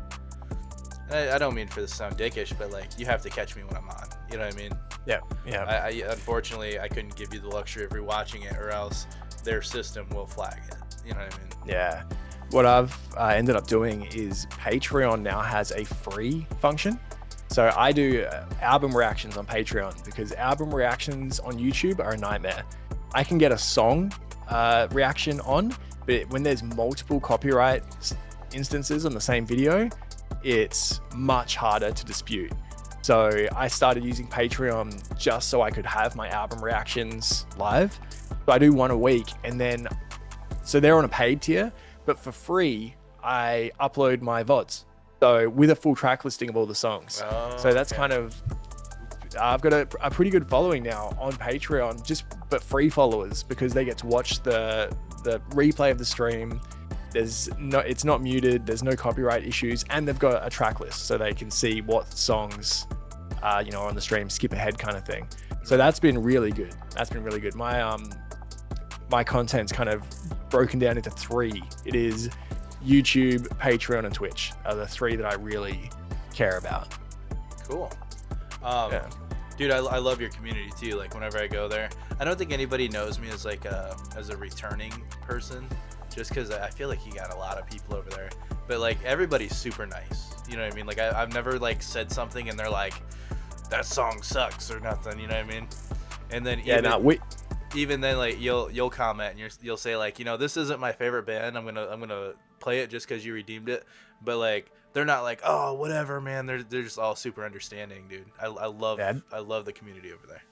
I don't mean for this to sound dickish, but like you have to catch me when I'm on. You know what I mean? Yeah. I unfortunately, I couldn't give you the luxury of rewatching it, or else their system will flag it. You know what I mean? Yeah. What I've ended up doing is Patreon now has a free function. So I do album reactions on Patreon, because album reactions on YouTube are a nightmare. I can get a song reaction on, but when there's multiple copyright instances on the same video, it's much harder to dispute. So I started using Patreon just so I could have my album reactions live. So I do one a week, and then, so they're on a paid tier, but for free, I upload my VODs. So with a full track listing of all the songs. So that's kind of, I've got a pretty good following now on Patreon, but free followers, because they get to watch the replay of the stream. It's not muted, there's no copyright issues, and they've got a track list so they can see what songs are on the stream, skip ahead kind of thing. So that's been really good. My content's kind of broken down into 3. It is YouTube, Patreon, and Twitch are the 3 that I really care about. Cool. Yeah. Dude, I love your community too. Like whenever I go there, I don't think anybody knows me as like as a returning person, just because I feel like you got a lot of people over there. But like everybody's super nice. You know what I mean? Like I've never like said something and they're like, that song sucks or nothing. You know what I mean? And then even then, like you'll comment and you'll say like, you know, this isn't my favorite band. I'm gonna play it just because you redeemed it. But like they're not like, oh, whatever, man. They're just all super understanding, dude. I love the community over there.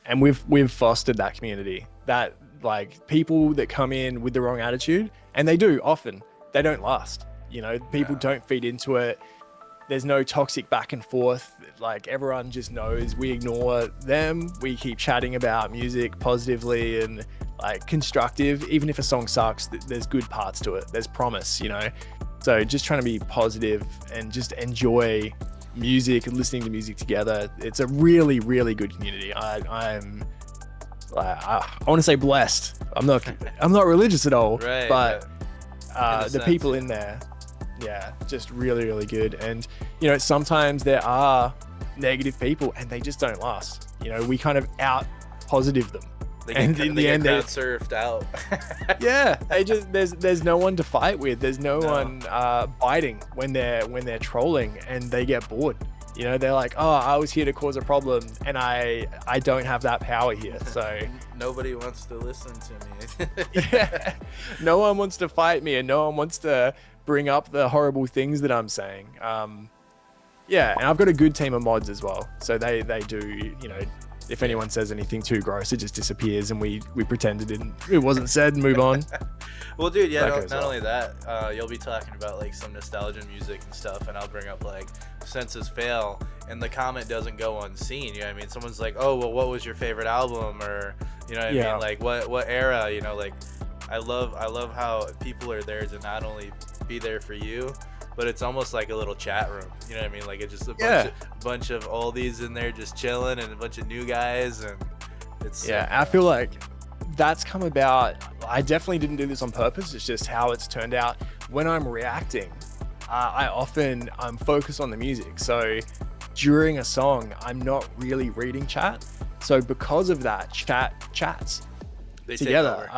And we've fostered that community, that like people that come in with the wrong attitude, and they do often, they don't last. You know, people don't feed into it. There's no toxic back and forth. Like everyone just knows we ignore them. We keep chatting about music positively and like constructive. Even if a song sucks, there's good parts to it. There's promise, you know? So just trying to be positive and just enjoy music and listening to music together. It's a really, really good community. I want to say blessed. I'm not religious at all, right, but the sense, people in there, just really, really good. And you know, sometimes there are negative people and they just don't last. You know, we kind of out positive them. In the end, they're surfed out. Yeah, there's no one to fight with. There's no one biting when they're trolling, and they get bored. You know, they're like, oh, I was here to cause a problem, and I don't have that power here. So nobody wants to listen to me. Yeah, no one wants to fight me, and no one wants to bring up the horrible things that I'm saying. Yeah, and I've got a good team of mods as well. So they do, you know, if anyone says anything too gross, it just disappears and we pretend it wasn't said and move on. Well, dude, yeah, not only that, you'll be talking about like some nostalgia music and stuff, and I'll bring up like Senses Fail, and the comment doesn't go unseen. You know what I mean? Someone's like, oh, well, what was your favorite album? Or, you know what I mean? Like what era, you know, like I love how people are there to not only be there for you, but it's almost like a little chat room. You know what I mean? Like it's just a bunch of oldies in there just chilling, and a bunch of new guys, and it's I feel like that's come about. I definitely didn't do this on purpose. It's just how it's turned out. When I'm reacting, I'm focused on the music. So during a song, I'm not really reading chat. So because of that, chats they together.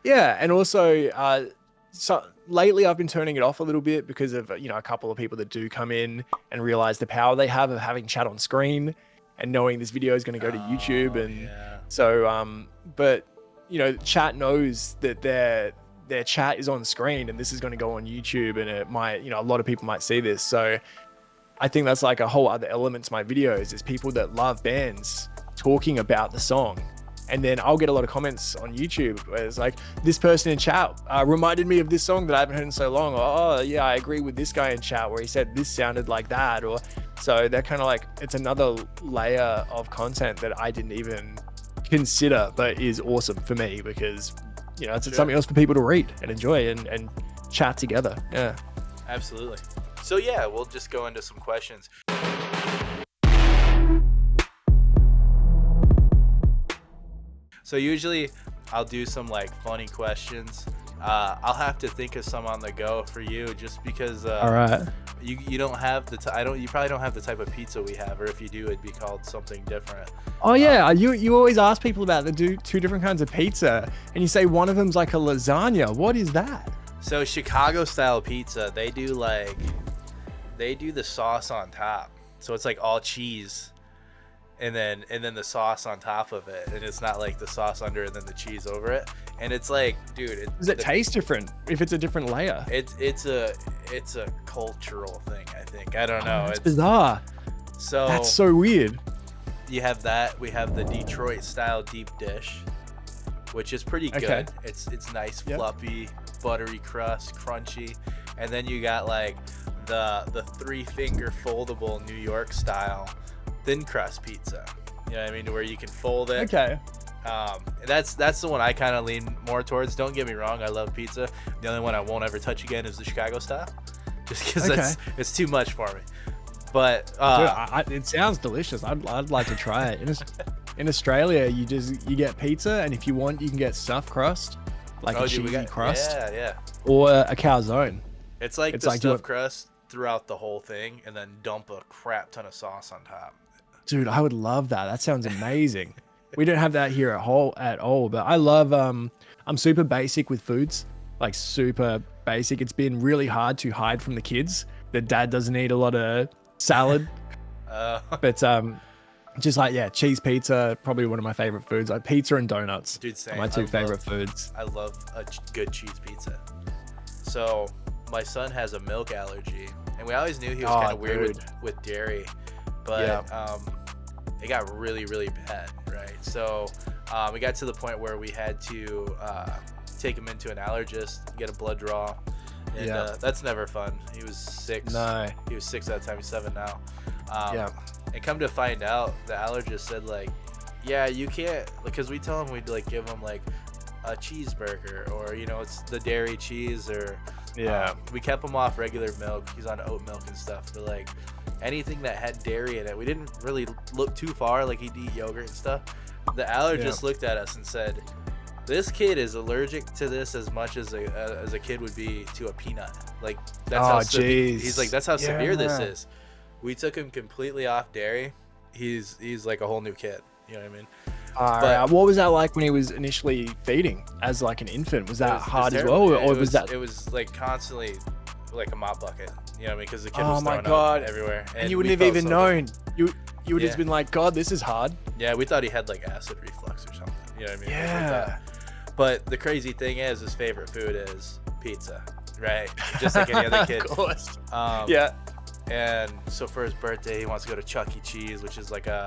And also so lately I've been turning it off a little bit because of, you know, a couple of people that do come in and realize the power they have of having chat on screen and knowing this video is going to go to YouTube. And so, but you know, chat knows that their chat is on screen and this is going to go on YouTube, and it might, you know, a lot of people might see this. So I think that's like a whole other element to my videos, is people that love bands talking about the song. And then I'll get a lot of comments on YouTube where it's like, this person in chat reminded me of this song that I haven't heard in so long. Or, oh yeah, I agree with this guy in chat where he said this sounded like that. Or so they're kind of like, it's another layer of content that I didn't even consider, but is awesome for me because, you know, it's something else for people to read and enjoy and chat together. Yeah, absolutely. So yeah, we'll just go into some questions. So usually I'll do some like funny questions. I'll have to think of some on the go for you, just because all right, you don't have the you probably don't have the type of pizza we have, or if you do, it'd be called something different. Oh yeah, you always ask people about the two different kinds of pizza, and you say one of them's like a lasagna. What is that? So Chicago style pizza, they do the sauce on top, so it's like all cheese. And then the sauce on top of it, and it's not like the sauce under and then the cheese over it. And it's like, dude, does it taste different if it's a different layer? It's a cultural thing, I think. I don't know. It's bizarre. So that's so weird. You have that. We have the Detroit style deep dish, which is pretty good. It's nice, fluffy, buttery crust, crunchy. And then you got like the 3-finger foldable New York style thin crust pizza, you know what I mean, to where you can fold it. That's the one I kind of lean more towards. Don't get me wrong, I love pizza. The only one I won't ever touch again is the Chicago style, just because it's too much for me. But dude, it sounds delicious. I'd like to try it. In Australia, you get pizza, and if you want, you can get stuffed crust, like a cheesy crust, yeah, or a calzone. It's like stuffed crust throughout the whole thing and then dump a crap ton of sauce on top. Dude, I would love that. That sounds amazing. We don't have that here at all, but I love, I'm super basic with foods, like super basic. It's been really hard to hide from the kids that dad doesn't eat a lot of salad. But just like, yeah, cheese pizza, probably one of my favorite foods. Like pizza and donuts. Dude, same. Are my two favorite foods. I love a good cheese pizza. So my son has a milk allergy, and we always knew he was kind of weird with dairy, but it got really, really bad, right? So we got to the point where we had to take him into an allergist, get a blood draw, and that's never fun. He was 6. No. He was 6 at the time. He's 7 now. And come to find out, the allergist said, like, yeah, you can't, because we tell him we'd like give him like a cheeseburger, or you know, it's the dairy cheese, or we kept him off regular milk. He's on oat milk and stuff, but like anything that had dairy in it, we didn't really look too far. Like he'd eat yogurt and stuff. The allergist looked at us and said, this kid is allergic to this as much as a kid would be to a peanut. Like that's how severe. He's like, that's how severe this is. We took him completely off dairy. He's like a whole new kid. You know what I mean? But what was that like when he was initially feeding as like an infant? Was that hard as well, or was that? It was like constantly like a mop bucket. You know what I mean? Because the kid was throwing up everywhere, and you wouldn't have even known. You would have just been like, God, this is hard. Yeah, we thought he had like acid reflux or something. You know what I mean? Yeah. But the crazy thing is, his favorite food is pizza, right? Just like any other kid. Of course. And so for his birthday, he wants to go to Chuck E. Cheese, which is like I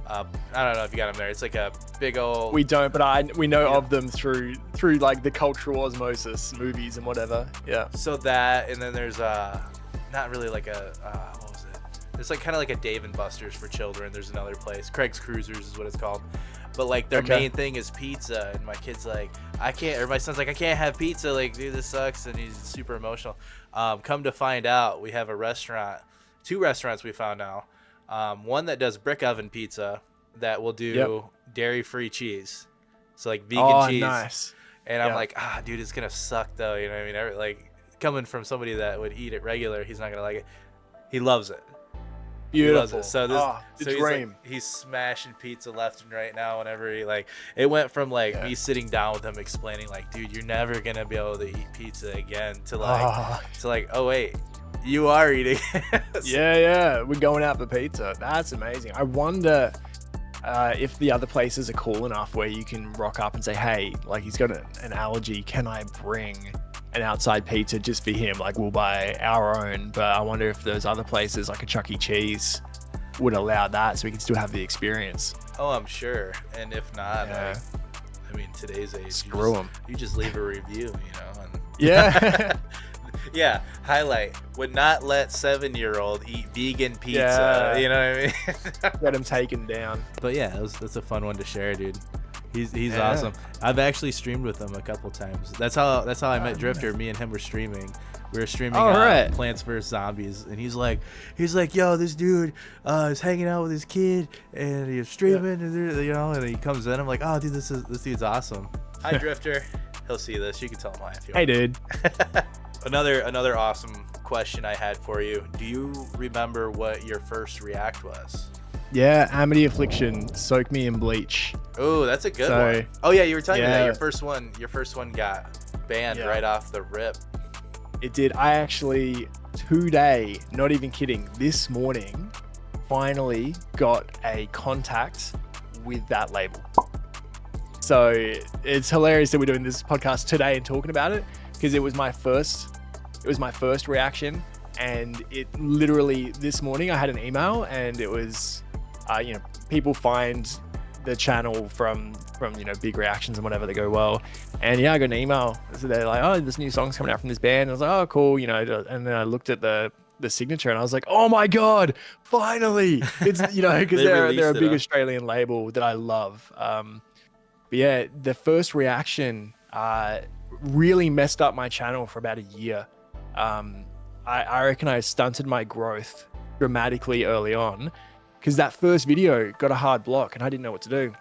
don't know if you got him there. It's like a big old. We don't, but we know of them through like the cultural osmosis movies and whatever. Yeah. So that, and then there's not really like a what was it? It's like kind of like a Dave and Buster's for children. There's another place, Craig's Cruisers is what it's called. But like their main thing is pizza, and my kid's like, I can't, or my son's like, I can't have pizza. Like, dude, this sucks, and he's super emotional. Come to find out, we have a restaurant, 2 restaurants we found now. One that does brick oven pizza that will do dairy-free cheese, so like vegan cheese. Nice. And I'm like, dude, it's gonna suck though. You know what I mean? Like coming from somebody that would eat it regular, he's not gonna like it. He loves it. Beautiful. So the dream. He's smashing pizza left and right now. Whenever he like, it went from like me sitting down with him explaining like, dude, you're never gonna be able to eat pizza again, to like, oh wait, you are eating. Yeah, we're going out for pizza. That's amazing. I wonder if the other places are cool enough where you can rock up and say, hey, like he's got an allergy. Can I bring an outside pizza just for him? Like we'll buy our own. But I wonder if those other places like a Chuck E. Cheese would allow that, so we can still have the experience. Oh, I'm sure. And if not, I mean, today's age, screw them. You just leave a review, you know. And Yeah. Highlight: would not let 7-year-old eat vegan pizza. You know what I mean? Get him taken down. But yeah, that's a fun one to share, dude. He's awesome. I've actually streamed with him a couple times. That's how I met Drifter. Me and him were streaming. We were streaming Plants vs Zombies, and he's like, yo, this dude is hanging out with his kid, and he's streaming, and you know, and he comes in. I'm like, oh, dude, this dude's awesome. Hi, Drifter. He'll see this. You can tell him hi if you want. Hey, dude. Another awesome question I had for you. Do you remember what your first react was? Yeah, Amity Affliction, Soak Me in Bleach. Oh, that's a good one. Oh yeah, you were telling me that your first one got banned right off the rip. It did. I actually today, not even kidding, this morning, finally got a contact with that label. So it's hilarious that we're doing this podcast today and talking about it, because it was my first reaction, and it literally this morning I had an email, and it was people find the channel from big reactions and whatever that go well, and I got an email. So they're like, oh, this new song's coming out from this band, and I was like, oh, cool, and then I looked at the signature, and I was like, oh my god, finally. It's because they're a big Australian label that I love. But yeah, the first reaction really messed up my channel for about a year. I reckon I stunted my growth dramatically early on, because that first video got a hard block and I didn't know what to do.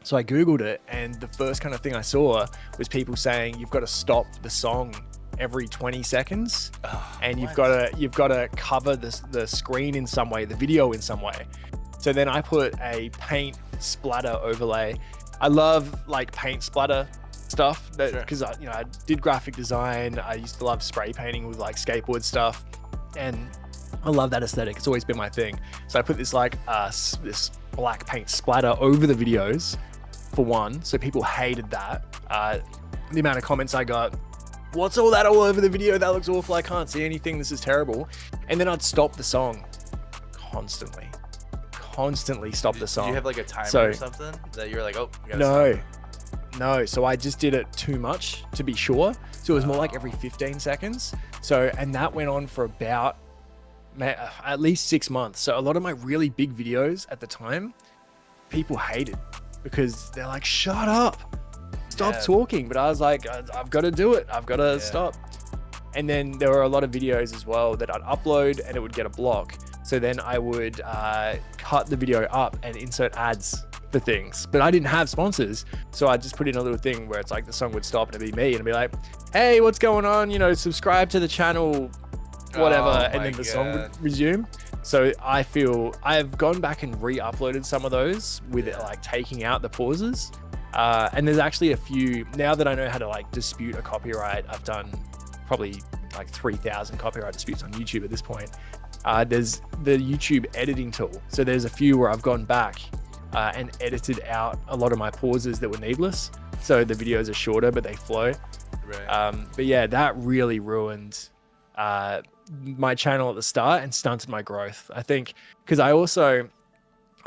So I Googled it, and the first kind of thing I saw was people saying, you've got to stop the song every 20 seconds, and you've what? got to cover the screen in some way, the video in some way. So then I put a paint splatter overlay. I love like paint splatter stuff because I did graphic design. I used to love spray painting with like skateboard stuff, and I love that aesthetic. It's always been my thing. So I put this like this black paint splatter over the videos for one. So people hated that. The amount of comments I got, what's all that all over the video? That looks awful. I can't see anything. This is terrible. And then I'd stop the song constantly stop the song. Do you have like a timer or something that you're like, oh, you no, no. So I just did it too much to be sure. So it was more like every 15 seconds. So, and that went on for about at least 6 months. So a lot of my really big videos at the time, people hated because they're like, shut up, stop talking. But I was like, I've got to do it. I've got to stop. And then there were a lot of videos as well that I'd upload and it would get a block. So then I would cut the video up and insert ads for things. But I didn't have sponsors. So I just put in a little thing where it's like the song would stop and it'd be me and it'd be like, hey, what's going on? You know, subscribe to the channel, whatever. And then the song would resume. So I feel I've gone back and re-uploaded some of those with it, like taking out the pauses. And there's actually a few, now that I know how to like dispute a copyright, I've done probably like 3,000 copyright disputes on YouTube at this point. There's the YouTube editing tool. So there's a few where I've gone back and edited out a lot of my pauses that were needless. So the videos are shorter, but they flow. Right. But yeah, that really ruined my channel at the start and stunted my growth. I think because I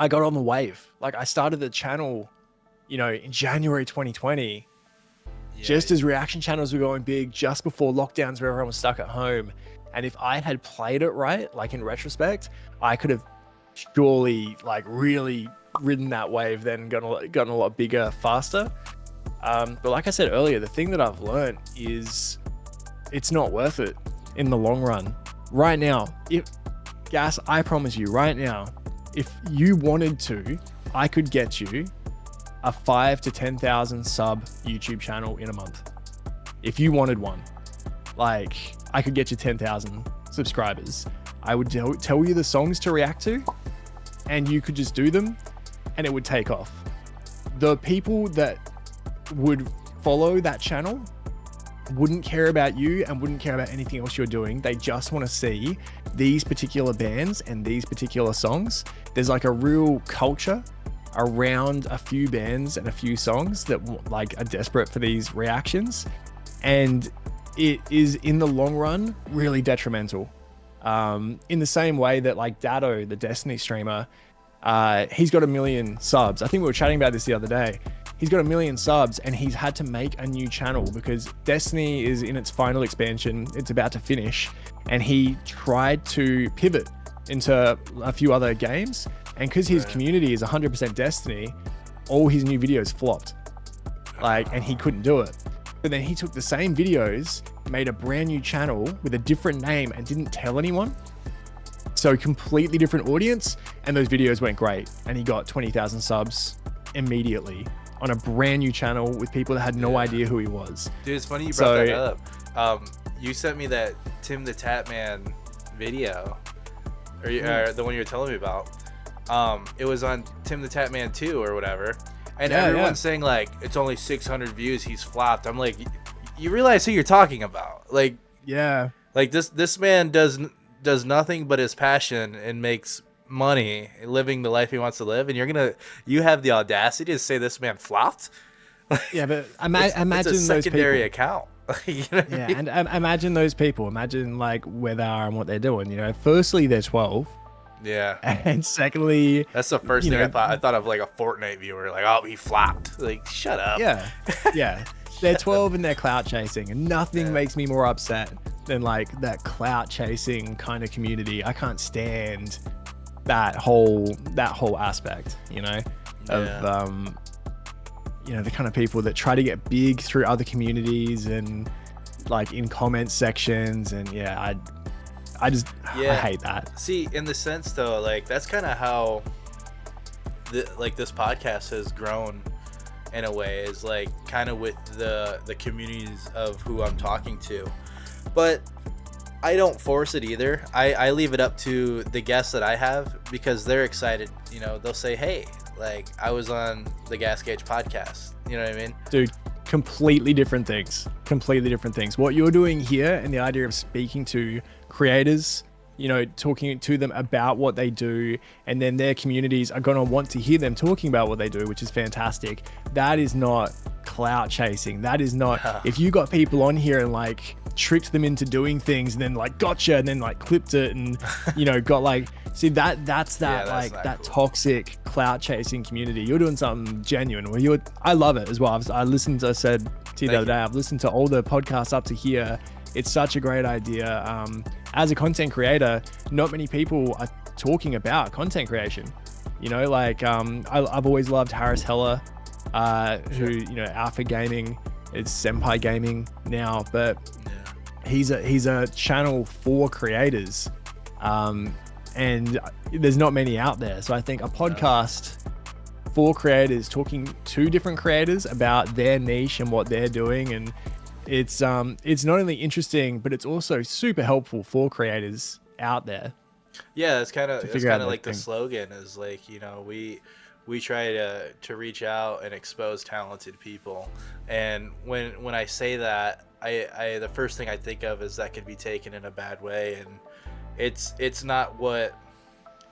got on the wave. Like I started the channel, in January 2020, just as reaction channels were going big, just before lockdowns where everyone was stuck at home. And if I had played it right, like in retrospect, I could have surely like really ridden that wave, then gotten a lot bigger faster. But like I said earlier, the thing that I've learned is it's not worth it in the long run. Right now, I promise you right now, if you wanted to, I could get you a 5,000 to 10,000 sub YouTube channel in a month. If you wanted one, like I could get you 10,000 subscribers. I would tell you the songs to react to and you could just do them and it would take off. The people that would follow that channel wouldn't care about you and wouldn't care about anything else you're doing. They just want to see these particular bands and these particular songs. There's like a real culture around a few bands and a few songs that like are desperate for these reactions, and it is in the long run really detrimental. In the same way that like Datto, the Destiny streamer, he's got 1 million subs. I think we were chatting about this the other day. He's got 1 million subs and he's had to make a new channel because Destiny is in its final expansion. It's about to finish, and he tried to pivot into a few other games. And because his community is 100% Destiny, all his new videos flopped. And he couldn't do it. But then he took the same videos, made a brand new channel with a different name and didn't tell anyone. So completely different audience, and those videos went great. And he got 20,000 subs immediately on a brand new channel with people that had no idea who he was. Dude, it's funny you brought that up. You sent me that Tim the Tatman video, or the one you were telling me about. It was on Tim the Tatman 2 or whatever, and everyone's saying like it's only 600 views, he's flopped. I'm like, you realize who you're talking about? Like, yeah, like this man does nothing but his passion and makes money living the life he wants to live, and you have the audacity to say this man flopped? Yeah, but imagine it's a those secondary people. account. You know what I mean? And imagine those people. Imagine like where they are and what they're doing. Firstly, they're 12. Yeah. And secondly, that's the first thing I thought. I thought of like a Fortnite viewer, like, oh, he flopped. Like, shut up. Yeah. Yeah. They're 12 and they're clout chasing, and nothing makes me more upset than like that clout chasing kind of community. I can't stand that whole aspect, of the kind of people that try to get big through other communities and like in comment sections, and I hate that. See, in the sense though, like that's kind of how this podcast has grown in a way, is like kind of with the communities of who I'm talking to. But I don't force it either. I leave it up to the guests that I have because they're excited. You know, they'll say, hey, like I was on the Gas Gauge podcast. You know what I mean? Dude, completely different things. Completely different things. What you're doing here and the idea of speaking to creators, you know, talking to them about what they do, and then their communities are going to want to hear them talking about what they do, which is fantastic. That is not clout chasing. That is not, if you got people on here and like tricked them into doing things and then like gotcha and then like clipped it and, you know, got like, see that's like that cool. Toxic clout chasing community. You're doing something genuine. Well, I love it as well. I listened, I said to you the other day, I've listened to all the podcasts up to here. It's such a great idea. As a content creator, not many people are talking about content creation. You know, like I've always loved Harris Heller, who, you know, Alpha Gaming, it's Senpai Gaming now, but he's a channel for creators, and there's not many out there. So I think a podcast for creators, talking to different creators about their niche and what they're doing, and it's not only interesting, but it's also super helpful for creators out there. Yeah, it's kind of like the slogan is like, you know, we try to reach out and expose talented people. And when I say that, I the first thing I think of is that could be taken in a bad way, and it's not what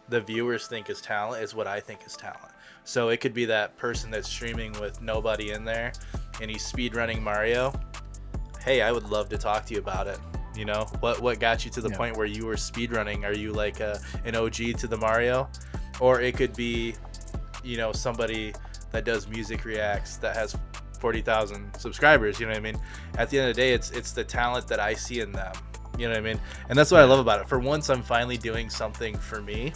the viewers think is talent, it's what I think is talent. So it could be that person that's streaming with nobody in there and he's speedrunning Mario. Hey, I would love to talk to you about it. You know, what got you to the point where you were speedrunning? Are you like an OG to the Mario? Or it could be, you know, somebody that does music reacts that has 40,000 subscribers. You know what I mean? At the end of the day, it's the talent that I see in them. You know what I mean? And that's what I love about it. For once, I'm finally doing something for me.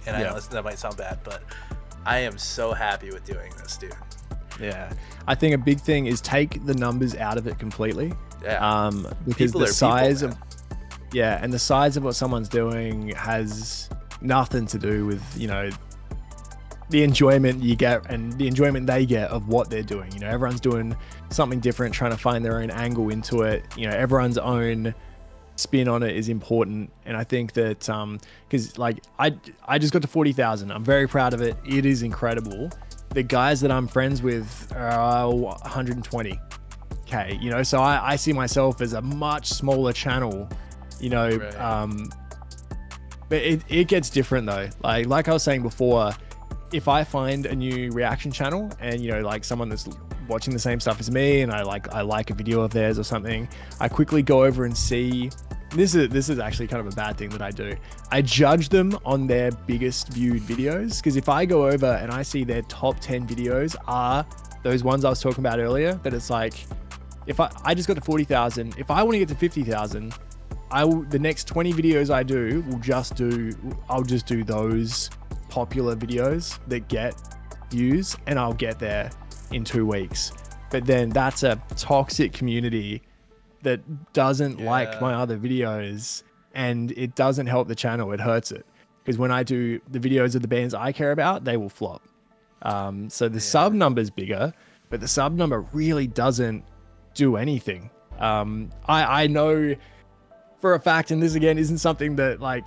And I know that might sound bad, but I am so happy with doing this, dude. Yeah, I think a big thing is take the numbers out of it completely. Yeah. Because the size of and the size of what someone's doing has nothing to do with, you know, the enjoyment you get and the enjoyment they get of what they're doing. You know, everyone's doing something different, trying to find their own angle into it. You know, everyone's own spin on it is important. And I think that because like I just got to 40,000. I'm very proud of it. It is incredible. The guys that I'm friends with are 120K, you know, so I see myself as a much smaller channel, you know, right. But it gets different though. Like I was saying before, if I find a new reaction channel and, you know, like someone that's watching the same stuff as me and I like a video of theirs or something, I quickly go over and see. This is actually kind of a bad thing that I do. I judge them on their biggest viewed videos, because if I go over and I see their top 10 videos are those ones I was talking about earlier, that it's like, if I just got to 40,000, if I want to get to 50,000, the next 20 videos I do I'll just do those popular videos that get views, and I'll get there in 2 weeks. But then that's a toxic community that doesn't like my other videos, and it doesn't help the channel. It hurts it, because when I do the videos of the bands I care about, they will flop. So the sub number is bigger, but the sub number really doesn't do anything. I know for a fact, and this again isn't something that like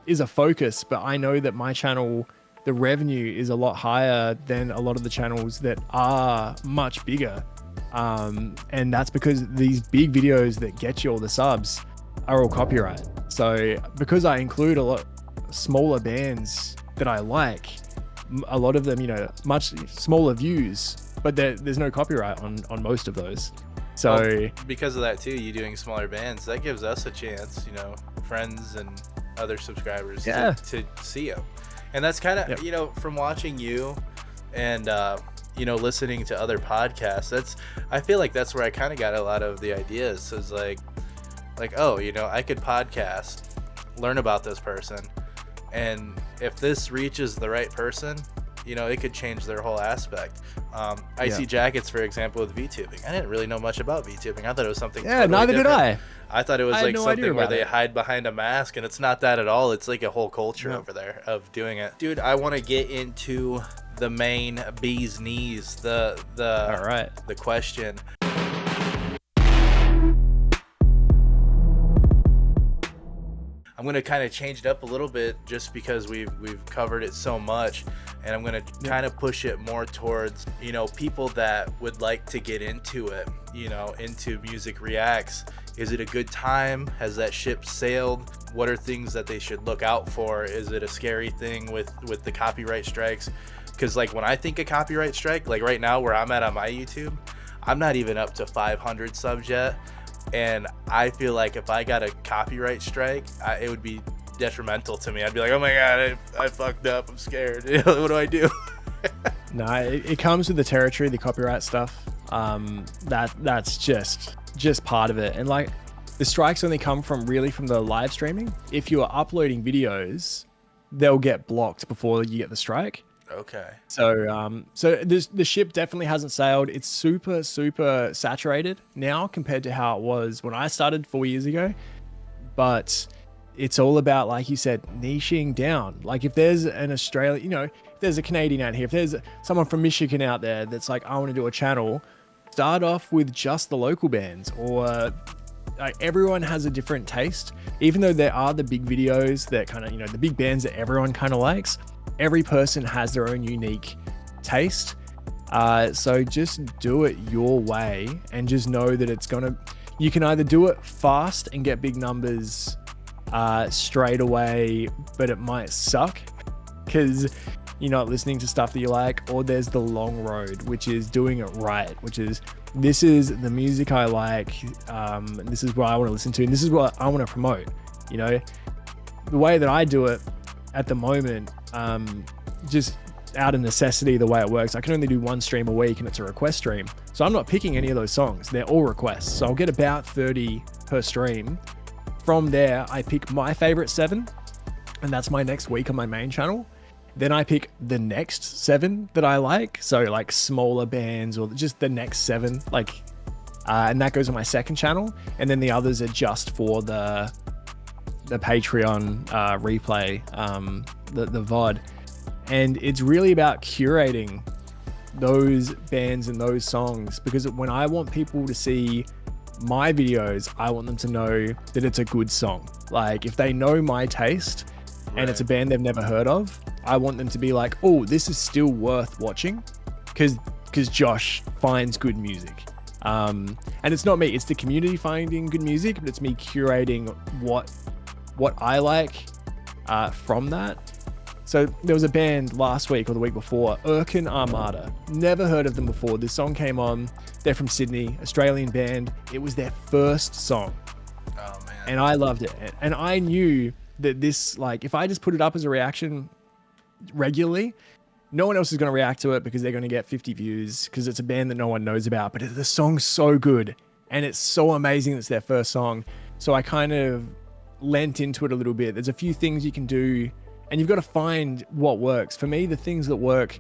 is a focus, but I know that my channel, the revenue is a lot higher than a lot of the channels that are much bigger. And that's because these big videos that get you all the subs are all copyright. So because I include a lot smaller bands that I like, a lot of them, you know, much smaller views, but there's no copyright on most of those. So well, because of that too, you doing smaller bands, that gives us a chance, you know, friends and other subscribers to see them. And that's kind of, you know, from watching you and, you know, listening to other podcasts, I feel like that's where I kind of got a lot of the ideas. So it's like, oh, you know, I could podcast, learn about this person, and if this reaches the right person, you know, it could change their whole aspect. Icy Jackets, for example, with VTubing. I didn't really know much about VTubing. I thought it was something totally neither different. did I thought it was like no something where they hide behind a mask, and it's not that at all. It's like a whole culture over there of doing it. Dude, I want to get into the main bee's knees, the question. I'm gonna kind of change it up a little bit just because we've covered it so much, and I'm gonna kind of push it more towards, you know, people that would like to get into it, you know, into music reacts. Is it a good time? Has that ship sailed? What are things that they should look out for? Is it a scary thing with the copyright strikes? Because like when I think of copyright strike, like right now where I'm at on my YouTube, I'm not even up to 500 subs yet. And I feel like if I got a copyright strike, it would be detrimental to me. I'd be like, oh my God, I fucked up. I'm scared. What do I do? No, it comes with the territory, the copyright stuff. That's just part of it. And like the strikes only come from the live streaming. If you are uploading videos, they'll get blocked before you get the strike. Okay. So the ship definitely hasn't sailed. It's super saturated now compared to how it was when I started 4 years ago. But it's all about, like you said, niching down. Like if there's an Australian, you know, if there's a Canadian out here, if there's someone from Michigan out there that's like, I want to do a channel, start off with just the local bands, or like everyone has a different taste. Even though there are the big videos that kind of, you know, the big bands that everyone kind of likes, every person has their own unique taste. So just do it your way, and just know that you can either do it fast and get big numbers straight away, but it might suck because you're not listening to stuff that you like, or there's the long road, which is doing it right, which is, this is the music I like, this is what I want to listen to, and this is what I want to promote. You know, the way that I do it at the moment, just out of necessity, the way it works, I can only do one stream a week, and it's a request stream. So I'm not picking any of those songs. They're all requests. So I'll get about 30 per stream. From there, I pick my favorite 7, and that's my next week on my main channel. Then I pick the next 7 that I like. So like smaller bands, or just the next 7, like, and that goes on my second channel. And then the others are just for the Patreon replay, the VOD. And it's really about curating those bands and those songs, because when I want people to see my videos, I want them to know that it's a good song. Like if they know my taste and it's a band they've never heard of, I want them to be like, oh, this is still worth watching because Josh finds good music. And it's not me, it's the community finding good music, but it's me curating what I like from that. So there was a band last week or the week before, Urkin Armada. Never heard of them before. This song came on. They're from Sydney, Australian band. It was their first song. Oh man. And I loved it. And I knew that this, like, if I just put it up as a reaction regularly, no one else is going to react to it because they're going to get 50 views because it's a band that no one knows about. But the song's so good and it's so amazing that it's their first song. So I kind of lent into it a little bit. There's a few things you can do, and you've got to find what works. For me, the things that work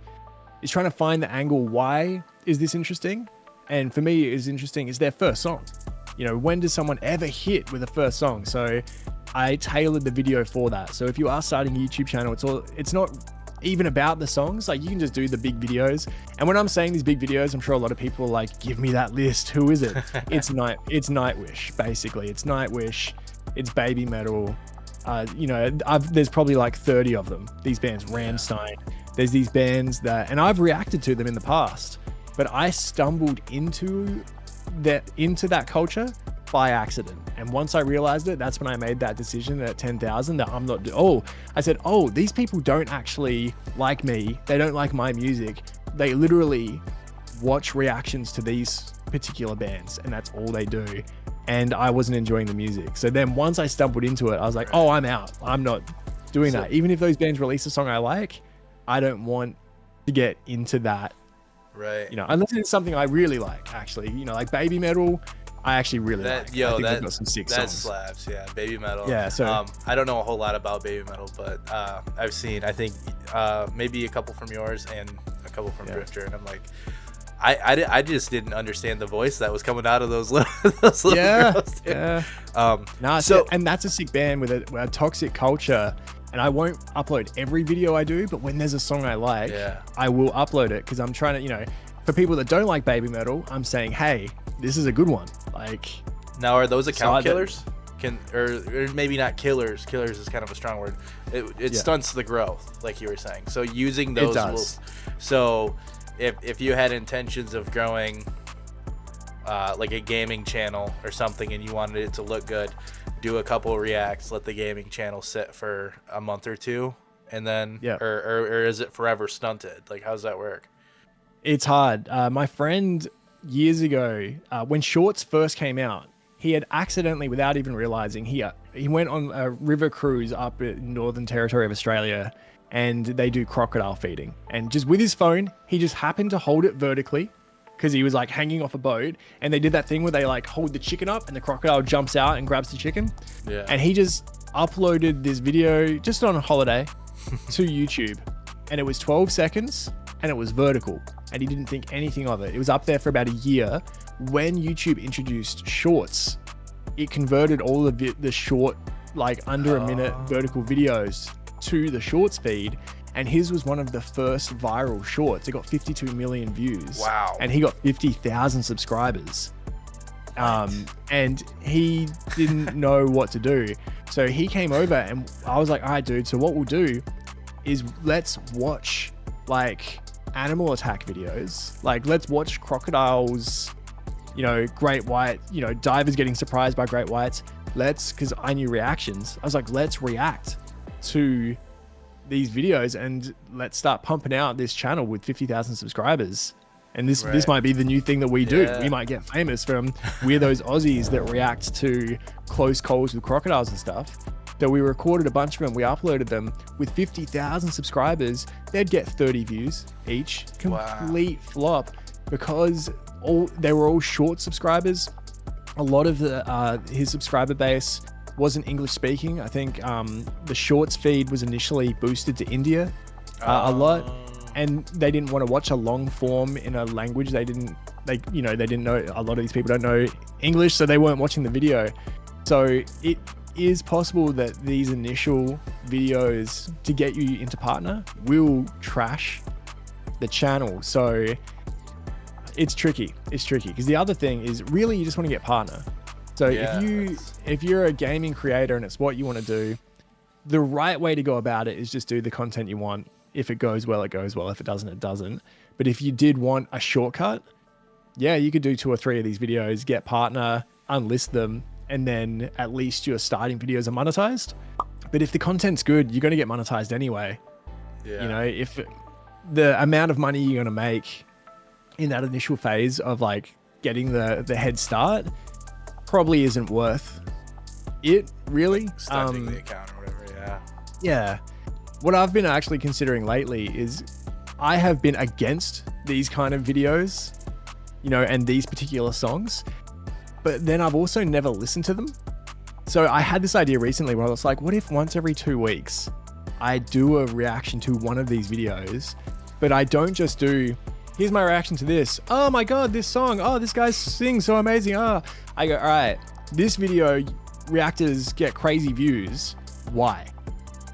is trying to find the angle. Why is this interesting? And for me, it's interesting is their first song. You know, when does someone ever hit with a first song? So I tailored the video for that. So if you are starting a YouTube channel, it's not even about the songs. Like you can just do the big videos. And when I'm saying these big videos, I'm sure a lot of people are like, give me that list. Who is it? It's Nightwish, basically. It's Nightwish. It's Baby Metal. You know, there's probably like 30 of them. These bands, Rammstein. There's these bands that, and I've reacted to them in the past, but I stumbled into that culture by accident. And once I realized it, that's when I made that decision at 10,000 that I'm not. I said, these people don't actually like me. They don't like my music. They literally watch reactions to these particular bands, and that's all they do. And I wasn't enjoying the music. So then once I stumbled into it, I was like, I'm out. I'm not doing that. Even if those bands release a song I like, I don't want to get into that. Right. You know, unless it's something I really like, actually. You know, like Baby Metal, I actually really like. I think they've got some sick songs. Slaps, yeah. Baby Metal. Yeah, so I don't know a whole lot about Baby Metal, but I've seen, I think, maybe a couple from yours and a couple from Drifter, and I'm like, I just didn't understand the voice that was coming out of those little girls. Yeah. And that's a sick band with a toxic culture. And I won't upload every video I do, but when there's a song I like, I will upload it because I'm trying to, you know, for people that don't like Baby Metal, I'm saying, hey, this is a good one. Like, now are those account killers? or maybe not killers. Killers is kind of a strong word. It stunts the growth, like you were saying. So using those so if you had intentions of growing like a gaming channel or something, and you wanted it to look good, do a couple of reacts, let the gaming channel sit for a month or two, and then or is it forever stunted? Like, how does that work? It's hard. My friend years ago, when Shorts first came out, he had accidentally, without even realizing, he went on a river cruise up in Northern Territory of Australia, and they do crocodile feeding. And just with his phone, he just happened to hold it vertically because he was like hanging off a boat, and they did that thing where they like hold the chicken up and the crocodile jumps out and grabs the chicken. Yeah. And he just uploaded this video just on a holiday to YouTube, and it was 12 seconds and it was vertical, and he didn't think anything of it. It was up there for about a year. When YouTube introduced Shorts, it converted all of the short, like under a minute vertical videos to the Shorts feed. And his was one of the first viral shorts. It got 52 million views. Wow. And he got 50,000 subscribers. And he didn't know what to do. So he came over, and I was like, all right, dude, so what we'll do is let's watch like animal attack videos. Like, let's watch crocodiles, great white, divers getting surprised by great whites. Because I knew reactions. I was like, let's react to these videos and let's start pumping out this channel with 50,000 subscribers. And this might be the new thing that we do. We might get famous from, we're those Aussies that react to close calls with crocodiles and stuff. So we recorded a bunch of them. We uploaded them with 50,000 subscribers. They'd get 30 views each. Complete flop, because they were all short subscribers. A lot of his subscriber base wasn't English speaking. I think the Shorts feed was initially boosted to India a lot, and they didn't want to watch a long form in a language they didn't know. A lot of these people don't know English, so they weren't watching the video. So it is possible that these initial videos to get you into partner will trash the channel. So it's tricky because the other thing is, really, you just want to get partner. So if you're a gaming creator and it's what you want to do, the right way to go about it is just do the content you want. If it goes well, it goes well. If it doesn't, it doesn't. But if you did want a shortcut, you could do 2 or 3 of these videos, get partner, unlist them, and then at least your starting videos are monetized. But if the content's good, you're going to get monetized anyway. If the amount of money you're going to make in that initial phase of like getting the head start probably isn't worth it, really. Like stunting the account or whatever. Yeah. What I've been actually considering lately is I have been against these kind of videos, and these particular songs, but then I've also never listened to them. So I had this idea recently where I was like, what if once every 2 weeks I do a reaction to one of these videos, but I don't just do, here's my reaction to this. Oh my God, this song. Oh, this guy sings so amazing. I go, all right, this video reactors get crazy views. Why?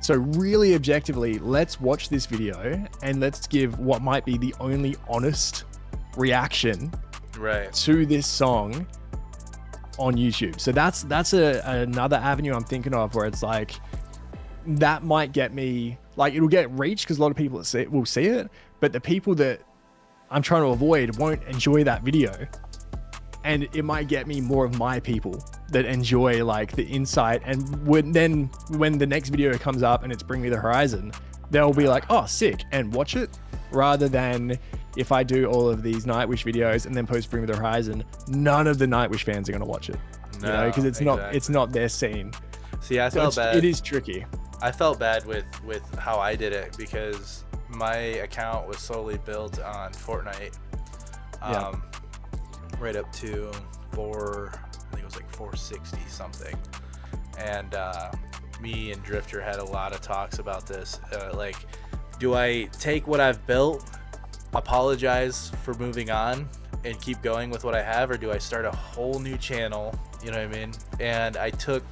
So really objectively, let's watch this video and let's give what might be the only honest reaction to this song on YouTube. So that's another avenue I'm thinking of, where it's like, that might get me, like, it'll get reach because a lot of people will see it, but the people that I'm trying to avoid won't enjoy that video. And it might get me more of my people that enjoy like the insight. And when the next video comes up and it's Bring Me the Horizon, they'll be like, oh, sick, and watch it. Rather than if I do all of these Nightwish videos and then post Bring Me the Horizon, none of the Nightwish fans are going to watch it. Because it's not their scene. See, I felt bad. It is tricky. I felt bad with how I did it, because my account was solely built on Fortnite. Right up to I think it was like 460 something. And me and Drifter had a lot of talks about this. Like, do I take what I've built, apologize for moving on, and keep going with what I have, or do I start a whole new channel? You know what I mean? And I took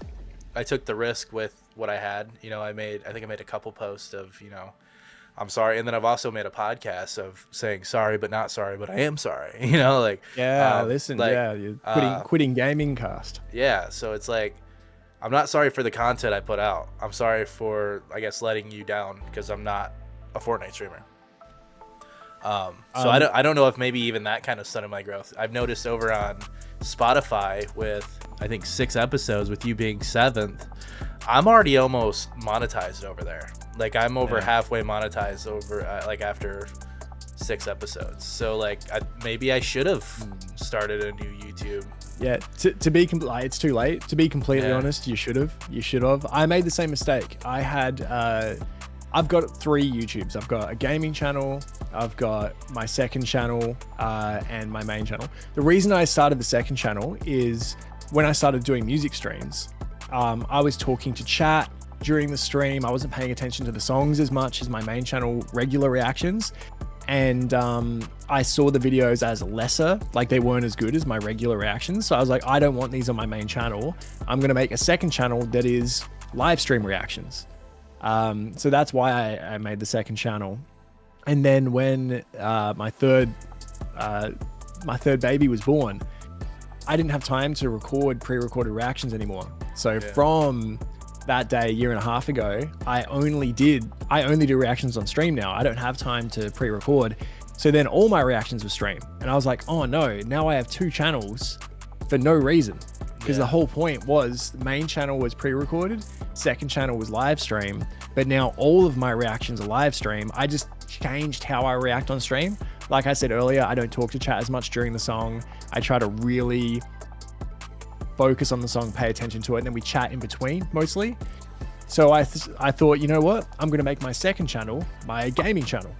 the risk with what I had. I think I made a couple posts of, I'm sorry. And then I've also made a podcast of saying sorry, but not sorry, but I am sorry. You're quitting gaming cast. Yeah. So it's like, I'm not sorry for the content I put out. I'm sorry for, I guess, letting you down because I'm not a Fortnite streamer. So I don't know if maybe even that kind of stunted my growth. I've noticed over on Spotify with, I think, 6 episodes, with you being 7th, I'm already almost monetized over there. Like, I'm over halfway monetized over like after 6 episodes. So like maybe I should have started a new YouTube. Yeah, to be it's too late. To be completely honest, you should have. I made the same mistake. I've got 3 YouTubes. I've got a gaming channel, I've got my second channel, and my main channel. The reason I started the second channel is when I started doing music streams, I was talking to chat during the stream. I wasn't paying attention to the songs as much as my main channel regular reactions. And I saw the videos as lesser, like they weren't as good as my regular reactions. So I was like, I don't want these on my main channel. I'm going to make a second channel that is live stream reactions. So that's why I made the second channel. And then when my third baby was born, I didn't have time to record pre-recorded reactions anymore. So from that day, a year and a half ago, I only do reactions on stream now. I don't have time to pre-record. So then all my reactions were stream. And I was like, oh no, now I have 2 channels for no reason. Because the whole point was the main channel was pre-recorded, second channel was live stream, but now all of my reactions are live stream. I just changed how I react on stream. Like I said earlier, I don't talk to chat as much during the song. I try to really focus on the song, pay attention to it, and then we chat in between mostly. So I thought, you know what? I'm going to make my second channel my gaming channel.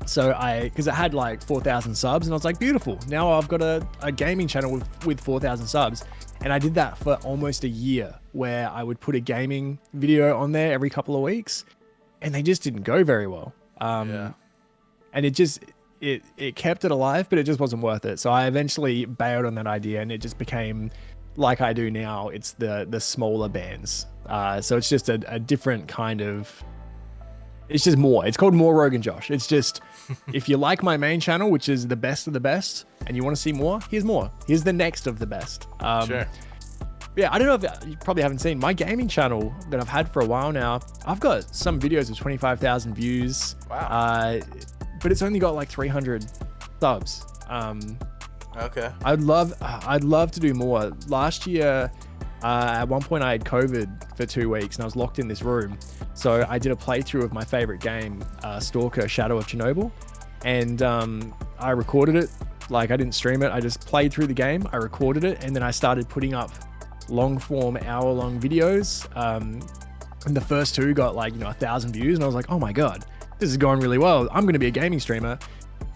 So because it had like 4,000 subs, and I was like, beautiful. Now I've got a gaming channel with 4,000 subs. And I did that for almost a year, where I would put a gaming video on there every couple of weeks, and they just didn't go very well. And it kept it alive, but it just wasn't worth it. So I eventually bailed on that idea, and it just became like I do now. It's the smaller bands. So it's just a different kind of. It's just more. It's called More RoguenJosh. It's just, if you like my main channel, which is the best of the best, and you want to see more, here's more. Here's the next of the best. Sure. Yeah, I don't know if you probably haven't seen my gaming channel that I've had for a while now. I've got some videos with 25,000 views. Wow. But it's only got like 300 subs. Okay. I'd love to do more. Last year, at one point I had COVID for 2 weeks and I was locked in this room. So I did a playthrough of my favorite game, Stalker: Shadow of Chernobyl. And I recorded it. Like, I didn't stream it. I just played through the game. I recorded it. And then I started putting up long form, hour-long videos. And the first 2 got like, 1,000 views. And I was like, oh my God, this is going really well. I'm going to be a gaming streamer.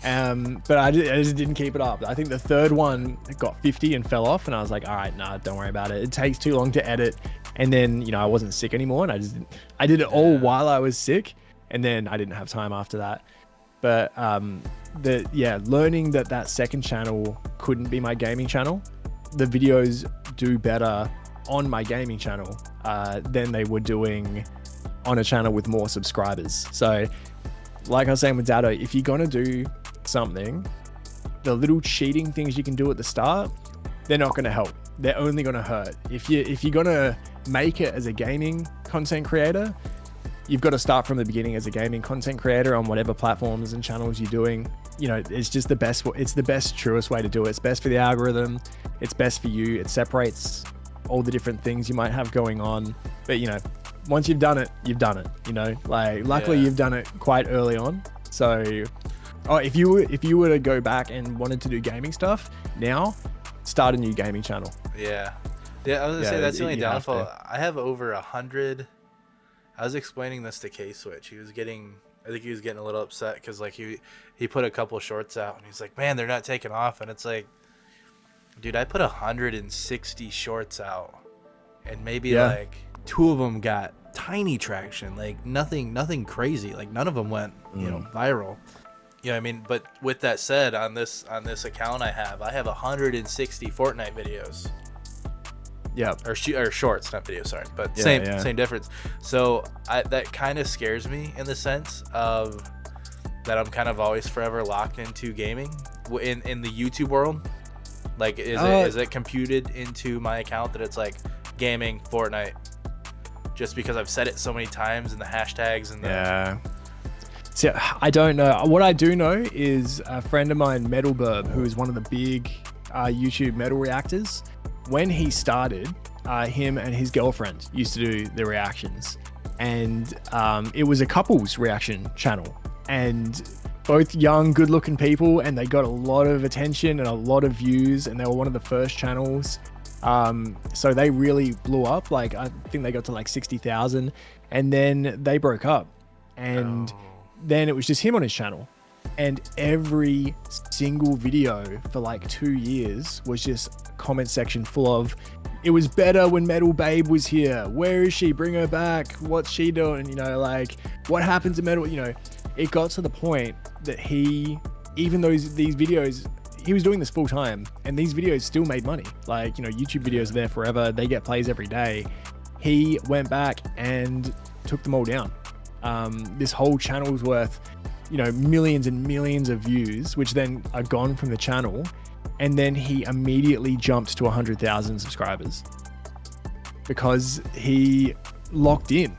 But I just didn't keep it up. I think the third one got 50 and fell off, and I was like, all right, nah, don't worry about it. It takes too long to edit. And then, I wasn't sick anymore, and I did it all while I was sick, and then I didn't have time after that. But learning that second channel couldn't be my gaming channel, the videos do better on my gaming channel than they were doing on a channel with more subscribers. So like I was saying with Dado, if you're going to do something, the little cheating things you can do at the start, they're not going to help. They're only going to hurt. If you're going to make it as a gaming content creator, you've got to start from the beginning as a gaming content creator on whatever platforms and channels you're doing. It's just the best. It's the best, truest way to do it. It's best for the algorithm. It's best for you. It separates all the different things you might have going on. But once you've done it, you've done it. Luckily you've done it quite early on. So, if you were to go back and wanted to do gaming stuff now, start a new gaming channel. Yeah. I was gonna say that's the only downfall. I have over 100. I was explaining this to K-Switch. I think he was getting a little upset because like he put a couple shorts out and he's like, man, they're not taking off. And it's like, dude, I put 160 shorts out, and maybe like 2 of them got tiny traction, like nothing crazy. Like none of them went, viral. You know what I mean? But with that said, on this account I have 160 Fortnite videos. Yeah. Or shorts, not videos, sorry. But same difference. So that kind of scares me in the sense of that I'm kind of always forever locked into gaming in the YouTube world. Like, is it computed into my account that it's like gaming, Fortnite. Just because I've said it so many times in the hashtags and the... Yeah. So I don't know. What I do know is a friend of mine, Metal Burb, who is one of the big YouTube metal reactors. When he started, him and his girlfriend used to do the reactions, and it was a couples reaction channel, and both young, good-looking people, and they got a lot of attention and a lot of views, and they were one of the first channels. So they really blew up. Like, I think they got to like 60,000, and then they broke up, and then it was just him on his channel, and every single video for like 2 years was just comment section full of, it was better when Metal Babe was here. Where is she? Bring her back. What's she doing? You know, like, what happened to Metal? You know, it got to the point that he, even though these videos, he was doing this full time, and these videos still made money. Like, you know, YouTube videos are there forever. They get plays every day. He went back and took them all down. This whole channel's worth, you know, millions and millions of views, which then are gone from the channel. And then he immediately jumped to 100,000 subscribers because he locked in.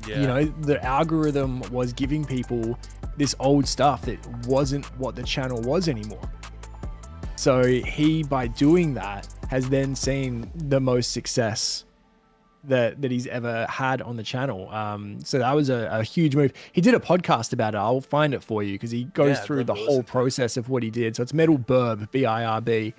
Yeah. You know, the algorithm was giving people this old stuff that wasn't what the channel was anymore. So he, by doing that, has then seen the most success that he's ever had on the channel. So that was a huge move. He did a podcast about it. I'll find it for you because he goes through the whole process of what he did. So it's Metal Burb, B-I-R-B.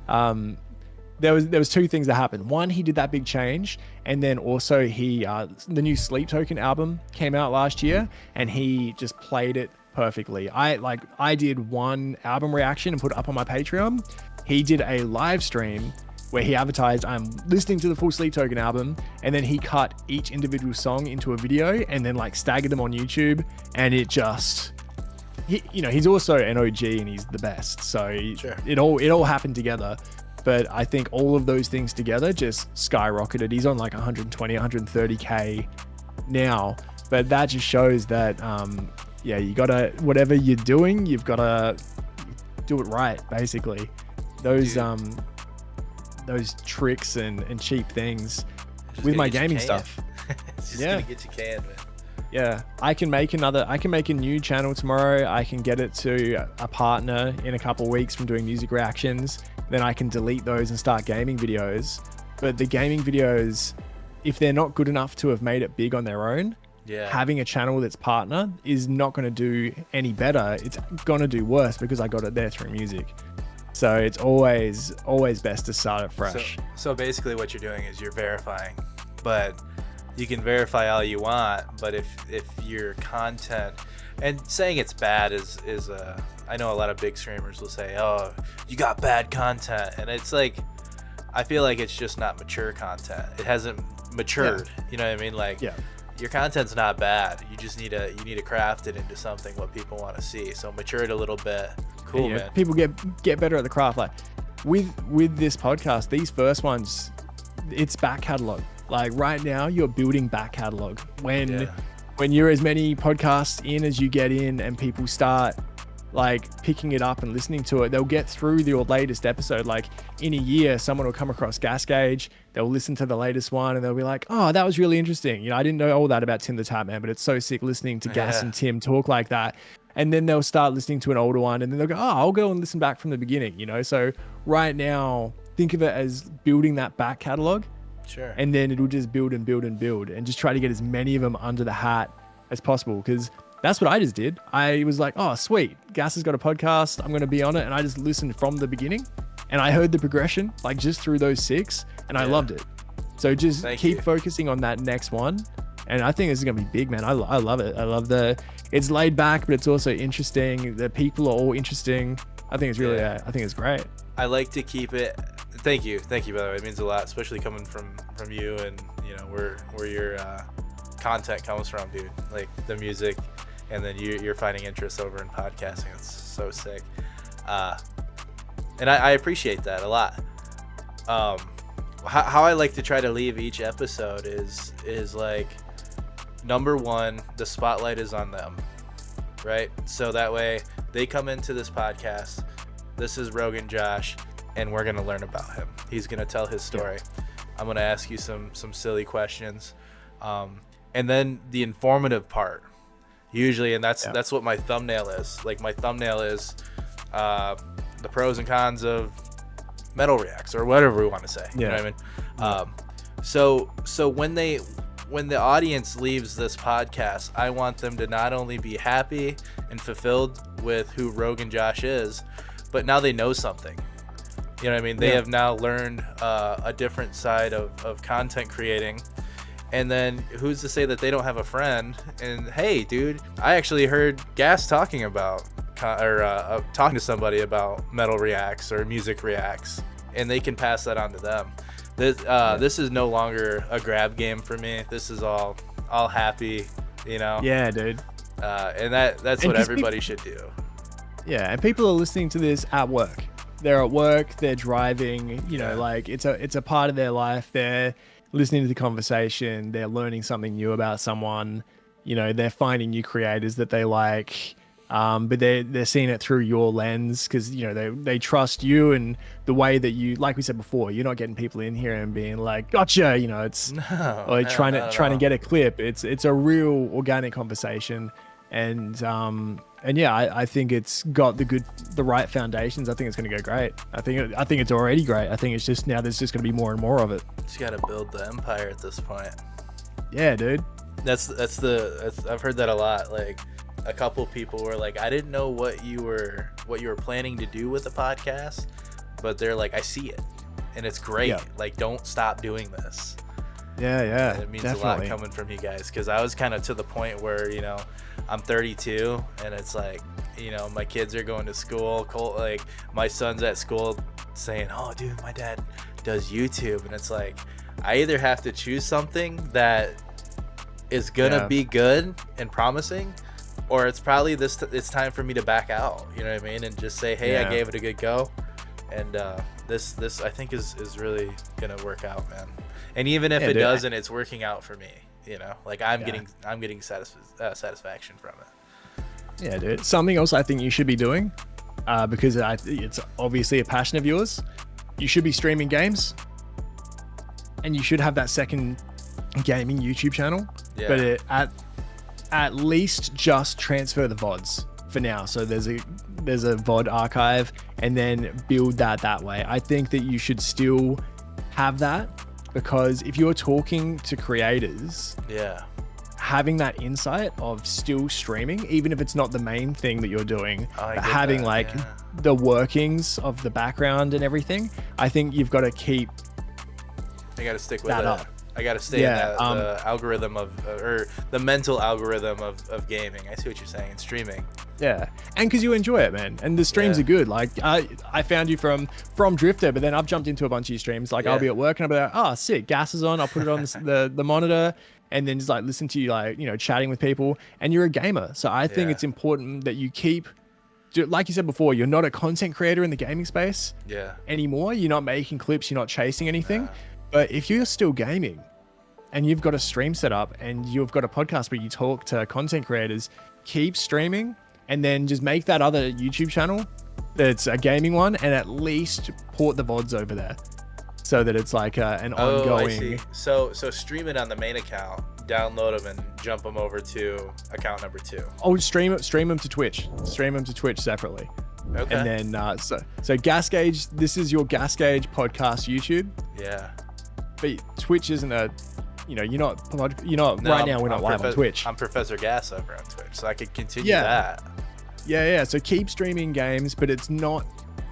There was two things that happened. One, he did that big change, and then also he the new Sleep Token album came out last year, and he just played it perfectly. I did one album reaction and put it up on my Patreon. He did a live stream where he advertised, I'm listening to the full Sleep Token album, and then he cut each individual song into a video and then like staggered them on YouTube, and it just, you know, he's also an OG and he's the best. So sure. it all happened together. But I think all of those things together just skyrocketed. He's on like 120, 130K now, but that just shows that, you gotta, whatever you're doing, you've gotta do it right, basically. Those tricks and cheap things with my gaming stuff. It's just gonna get you canned, man. Yeah, I can make a new channel tomorrow. I can get it to a partner in a couple of weeks from doing music reactions. Then I can delete those and start gaming videos. But the gaming videos, if they're not good enough to have made it big on their own, having a channel that's partner is not going to do any better. It's going to do worse because I got it there through music. So it's always best to start it fresh. So basically what you're doing is you're verifying, but you can verify all you want, but if your content, and saying it's bad is I know a lot of big streamers will say, oh, you got bad content, and it's like, I feel like it's just not mature content. It hasn't matured. You know what I mean? Like, your content's not bad. You just need to craft it into something what people want to see. So mature it a little bit. Cool, and, man. People get better at the craft. Like with this podcast, these first ones, it's back catalog. Like right now, you're building back catalog. When you're as many podcasts in as you get in, and people start like picking it up and listening to it, they'll get through your latest episode. Like in a year, someone will come across Gas Gauge, they'll listen to the latest one, and they'll be like, oh, that was really interesting. You know, I didn't know all that about Tim the Tap Man, but it's so sick listening to Gas and Tim talk like that. And then they'll start listening to an older one, and then they'll go, oh, I'll go and listen back from the beginning, you know? So right now, think of it as building that back catalog. Sure. And then it'll just build and build and build, and just try to get as many of them under the hat as possible. Because that's what I just did. I was like, oh, sweet, Gas has got a podcast, I'm going to be on it. And I just listened from the beginning, and I heard the progression, like just through those 6, and I loved it. So just keep focusing on that next one. And I think this is going to be big, man. I love it. I love it's laid back, but it's also interesting. The people are all interesting. I think it's really, I think it's great. I like to keep it. Thank you, by the way. It means a lot, especially coming from you, and you know where your content comes from, dude. Like the music, and then you're finding interest over in podcasting. It's so sick, and I appreciate that a lot. How I like to try to leave each episode is like, number one, the spotlight is on them, right? So that way they come into this podcast. This is RoguenJosh, and we're going to learn about him. He's going to tell his story. I'm gonna ask you some silly questions, and then the informative part usually, and that's what my thumbnail is. Like my thumbnail is the pros and cons of metal reacts or whatever we want to say. You know what I mean? So when the audience leaves this podcast, I want them to not only be happy and fulfilled with who RoguenJosh is, but now they know something. You know what I mean? They have now learned a different side of content creating. And then who's to say that they don't have a friend? And hey, dude, I actually heard Gas talking about talking to somebody about metal reacts or music reacts, and they can pass that on to them. This is no longer a grab game for me. This is all happy, you know. Yeah, dude. And that's what everybody should do. Yeah, and people are listening to this at work. They're at work. They're driving. You know, like it's a part of their life. They're listening to the conversation. They're learning something new about someone. You know, they're finding new creators that they like. But they're seeing it through your lens because, you know, they trust you and the way that you, like we said before, you're not getting people in here and being like, gotcha, you know, it's trying to get a clip. It's a real organic conversation. And yeah, I think it's got the right foundations. I think it's going to go great. I think it's already great. I think it's just now there's just going to be more and more of it. Just got to build the empire at this point. Yeah, dude. That's I've heard that a lot. Like, a couple people were like, I didn't know what you were planning to do with the podcast, but they're like, I see it and it's great. Like, don't stop doing this. Yeah, and it means definitely. a lot coming from you guys, because I was kind of to the point where, you know, I'm 32 and it's like, you know, my kids are going to school. Like, my son's at school saying, oh dude, my dad does YouTube, and it's like, I either have to choose something that is gonna be good and promising, or it's probably it's time for me to back out, you know what I mean, and just say, hey, I gave it a good go, and this I think is really gonna work out, man. And even if it doesn't, it's working out for me, you know, like I'm getting satisfaction from it. Yeah, dude. Something else I think you should be doing, because it's obviously a passion of yours, you should be streaming games, and you should have that second gaming YouTube channel, but at least just transfer the VODs for now. So there's a VOD archive, and then build that way. I think that you should still have that, because if you're talking to creators, having that insight of still streaming, even if it's not the main thing that you're doing, but having the workings of the background and everything, I think you've got to keep. I got to stick with that it. up. I got to stay in that the algorithm or the mental algorithm of gaming. I see what you're saying. Streaming. Yeah, and because you enjoy it, man, and the streams are good. Like I found you from Drifter, but then I've jumped into a bunch of your streams. Like I'll be at work and I'll be like, oh, sick, Gas is on. I'll put it on the monitor, and then just like listen to you, like, you know, chatting with people. And you're a gamer, so I think it's important that you keep. Like you said before, you're not a content creator in the gaming space anymore. You're not making clips. You're not chasing anything. But if you're still gaming, and you've got a stream set up, and you've got a podcast where you talk to content creators, keep streaming, and then just make that other YouTube channel that's a gaming one, and at least port the VODs over there, so that it's like an ongoing. I see. So stream it on the main account, download them, and jump them over to account number 2. Oh, stream them to Twitch. Stream them to Twitch separately. Okay. And then so Gas Gauge, this is your Gas Gauge podcast YouTube. Yeah. But Twitch isn't a. You know, you're not right now. We're not live on Twitch. I'm Professor Gas over on Twitch, so I could continue that. Yeah. So keep streaming games, but it's not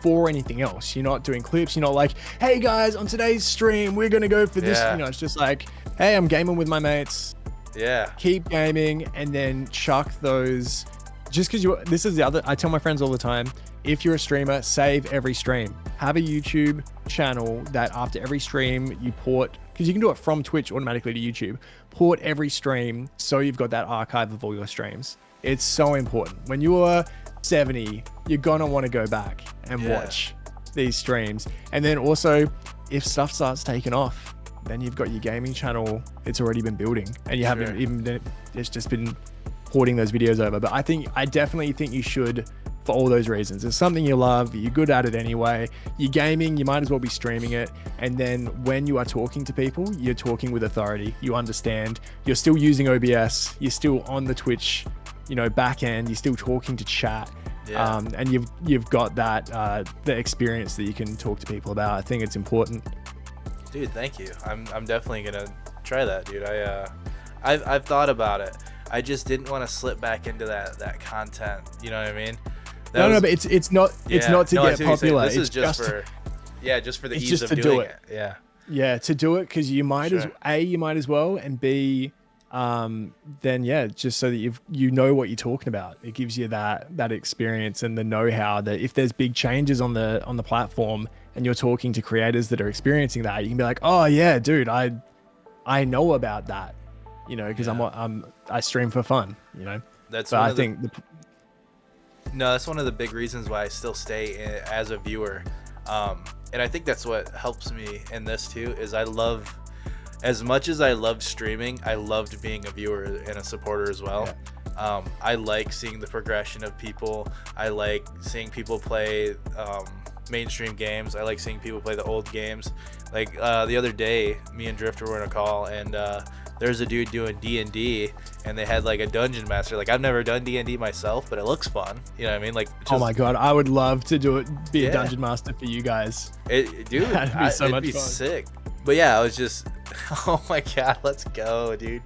for anything else. You're not doing clips. You're not like, hey guys, on today's stream, we're gonna go for this. You know, it's just like, hey, I'm gaming with my mates. Yeah. Keep gaming, and then chuck those. Just because this is the other. I tell my friends all the time, if you're a streamer, save every stream. Have a YouTube channel that after every stream you port. Because you can do it from Twitch automatically to YouTube. Port every stream so you've got that archive of all your streams. It's so important. When you are 70, you're going to want to go back and watch these streams. And then also, if stuff starts taking off, then you've got your gaming channel. It's already been building, and you haven't even, it's just been porting those videos over. But I definitely think you should for all those reasons. It's something you love, you're good at it anyway, you're gaming, you might as well be streaming it. And then when you are talking to people, you're talking with authority, you understand, you're still using OBS, you're still on the Twitch, back end, you're still talking to chat. Yeah. And you've got that the experience that you can talk to people about. I think it's important. Dude, thank you. I'm definitely gonna try that, dude. I've thought about it. I just didn't want to slip back into that content. You know what I mean? No, but it's not to get popular. This is just for the ease of doing it. Yeah. Yeah, to do it because you might as well, and B, just so that you know what you're talking about. It gives you that experience and the know-how that if there's big changes on the platform and you're talking to creators that are experiencing that, you can be like, oh yeah, dude, I know about that, because I stream for fun, That's so that's one of the big reasons why I still stay as a viewer. And I think that's what helps me in this too, is as much as I loved streaming, I loved being a viewer and a supporter as well. Yeah. I like seeing the progression of people. I like seeing people play mainstream games. I like seeing people play the old games. Like the other day, me and Drifter were in a call, and there's a dude doing D&D, and they had like a dungeon master. Like, I've never done D&D myself, but it looks fun. You know what I mean? Like, oh my god, I would love to do it. Be a dungeon master for you guys. Dude, that'd be so much fun. Sick. But yeah, I was just, oh my god, let's go, dude.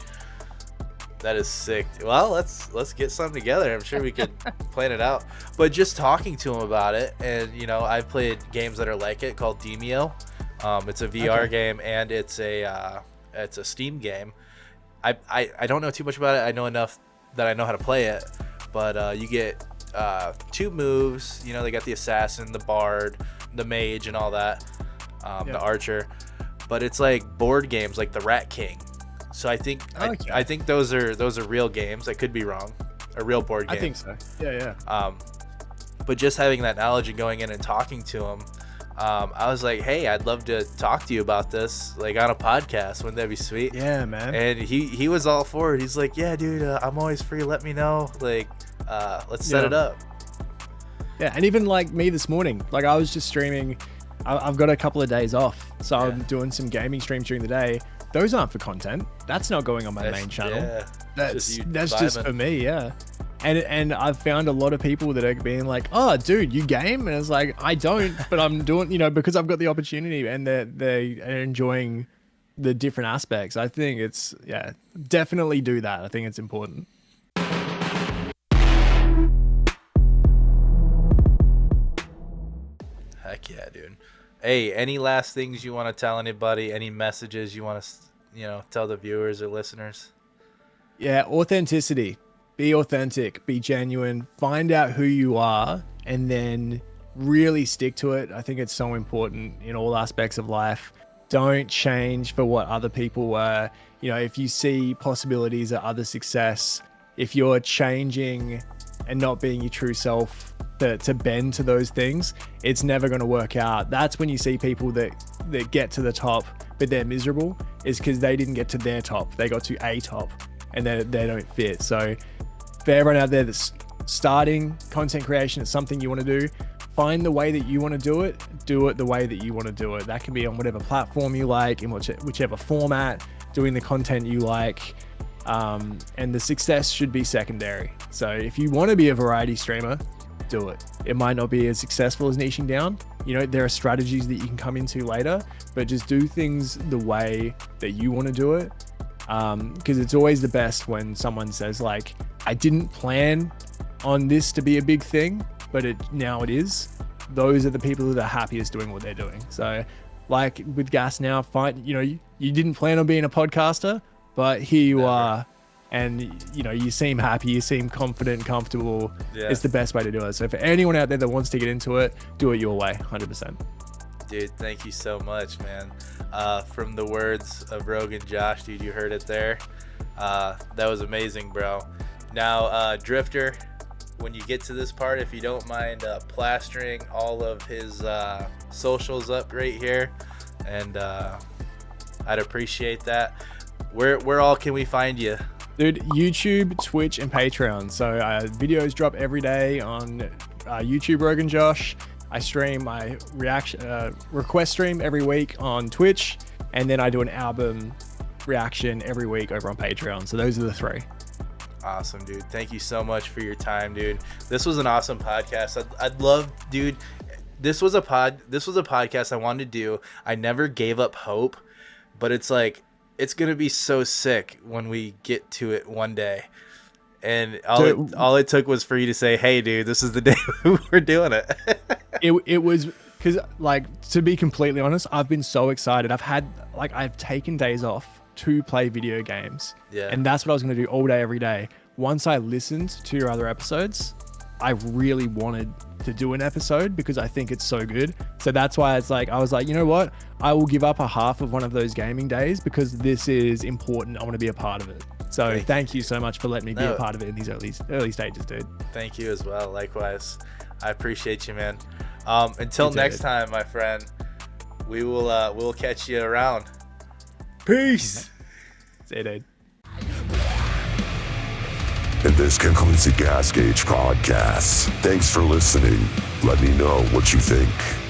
That is sick. Well, let's get something together. I'm sure we could plan it out. But just talking to him about it, and I've played games that are like it called Demio. It's a VR game, and it's a Steam game. I don't know too much about it. I know enough that I know how to play it. But you get 2 moves. They got the assassin, the bard, the mage, and all that. The archer. But it's like board games, like the Rat King. So I think I think those are real games. I could be wrong. A real board game. I think so. Yeah. But just having that knowledge and going in and talking to him, I was like, hey, I'd love to talk to you about this, like on a podcast. Wouldn't that be sweet? Yeah, man. And he was all for it. He's like, yeah, dude, I'm always free. Let me know. Like, let's set it up. Yeah, and even like me this morning, like I was just streaming. I've got a couple of days off, so I'm doing some gaming streams during the day. Those aren't for content. That's not going on my main channel. Yeah, that's just for me. Yeah. And I've found a lot of people that are being like, oh, dude, you game? And it's like, I don't, but I'm doing, because I've got the opportunity, and they are enjoying the different aspects. I think it's, definitely do that. I think it's important. Heck yeah, dude. Hey, any last things you want to tell anybody? Any messages you want to, tell the viewers or listeners? Yeah, authenticity. Be authentic. Be genuine. Find out who you are, and then really stick to it. I think it's so important in all aspects of life. Don't change for what other people were. If you see possibilities at other success, if you're changing and not being your true self to bend to those things, it's never going to work out. That's when you see people that get to the top but they're miserable, is because they didn't get to their top. They got to a top and they don't fit. So for everyone out there that's starting content creation, it's something you want to do, find the way that you want to do it the way that you want to do it. That can be on whatever platform you like, in whichever format, doing the content you like. And the success should be secondary. So if you want to be a variety streamer, do it. It might not be as successful as niching down. There are strategies that you can come into later, but just do things the way that you want to do it. Because it's always the best when someone says like, I didn't plan on this to be a big thing, but now it is. Those are the people that are happiest doing what they're doing. So like with Gas now, you didn't plan on being a podcaster, but here you are. And you seem happy, you seem confident and comfortable. Yeah. It's the best way to do it. So for anyone out there that wants to get into it, do it your way, 100%. Dude, thank you so much, man. From the words of RoguenJosh, dude, you heard it there. That was amazing, bro. Now, Drifter, when you get to this part, if you don't mind plastering all of his socials up right here, and I'd appreciate that. Where all can we find you? Dude, YouTube, Twitch, and Patreon. So videos drop every day on YouTube RoguenJosh. I stream my request stream every week on Twitch, and then I do an album reaction every week over on Patreon. So those are the 3. Awesome, dude. Thank you so much for your time, dude. This was an awesome podcast. I'd love, dude. This was a podcast I wanted to do. I never gave up hope, but it's like, it's gonna be so sick when we get to it one day. And all it took was for you to say, "Hey, dude, this is the day we're doing it." It was because, like, to be completely honest, I've been so excited. I've taken days off to play video games, and that's what I was going to do all day, every day. Once I listened to your other episodes, I really wanted to do an episode because I think it's so good. So that's why it's like, I was like, you know what? I will give up a half of one of those gaming days because this is important. I want to be a part of it. So thank you so much for letting me be a part of it in these early stages, dude. Thank you as well. Likewise. I appreciate you, man. Until next time, my friend, we'll catch you around. Peace. See you, dude. And this concludes the Gas Gauge Podcast. Thanks for listening. Let me know what you think.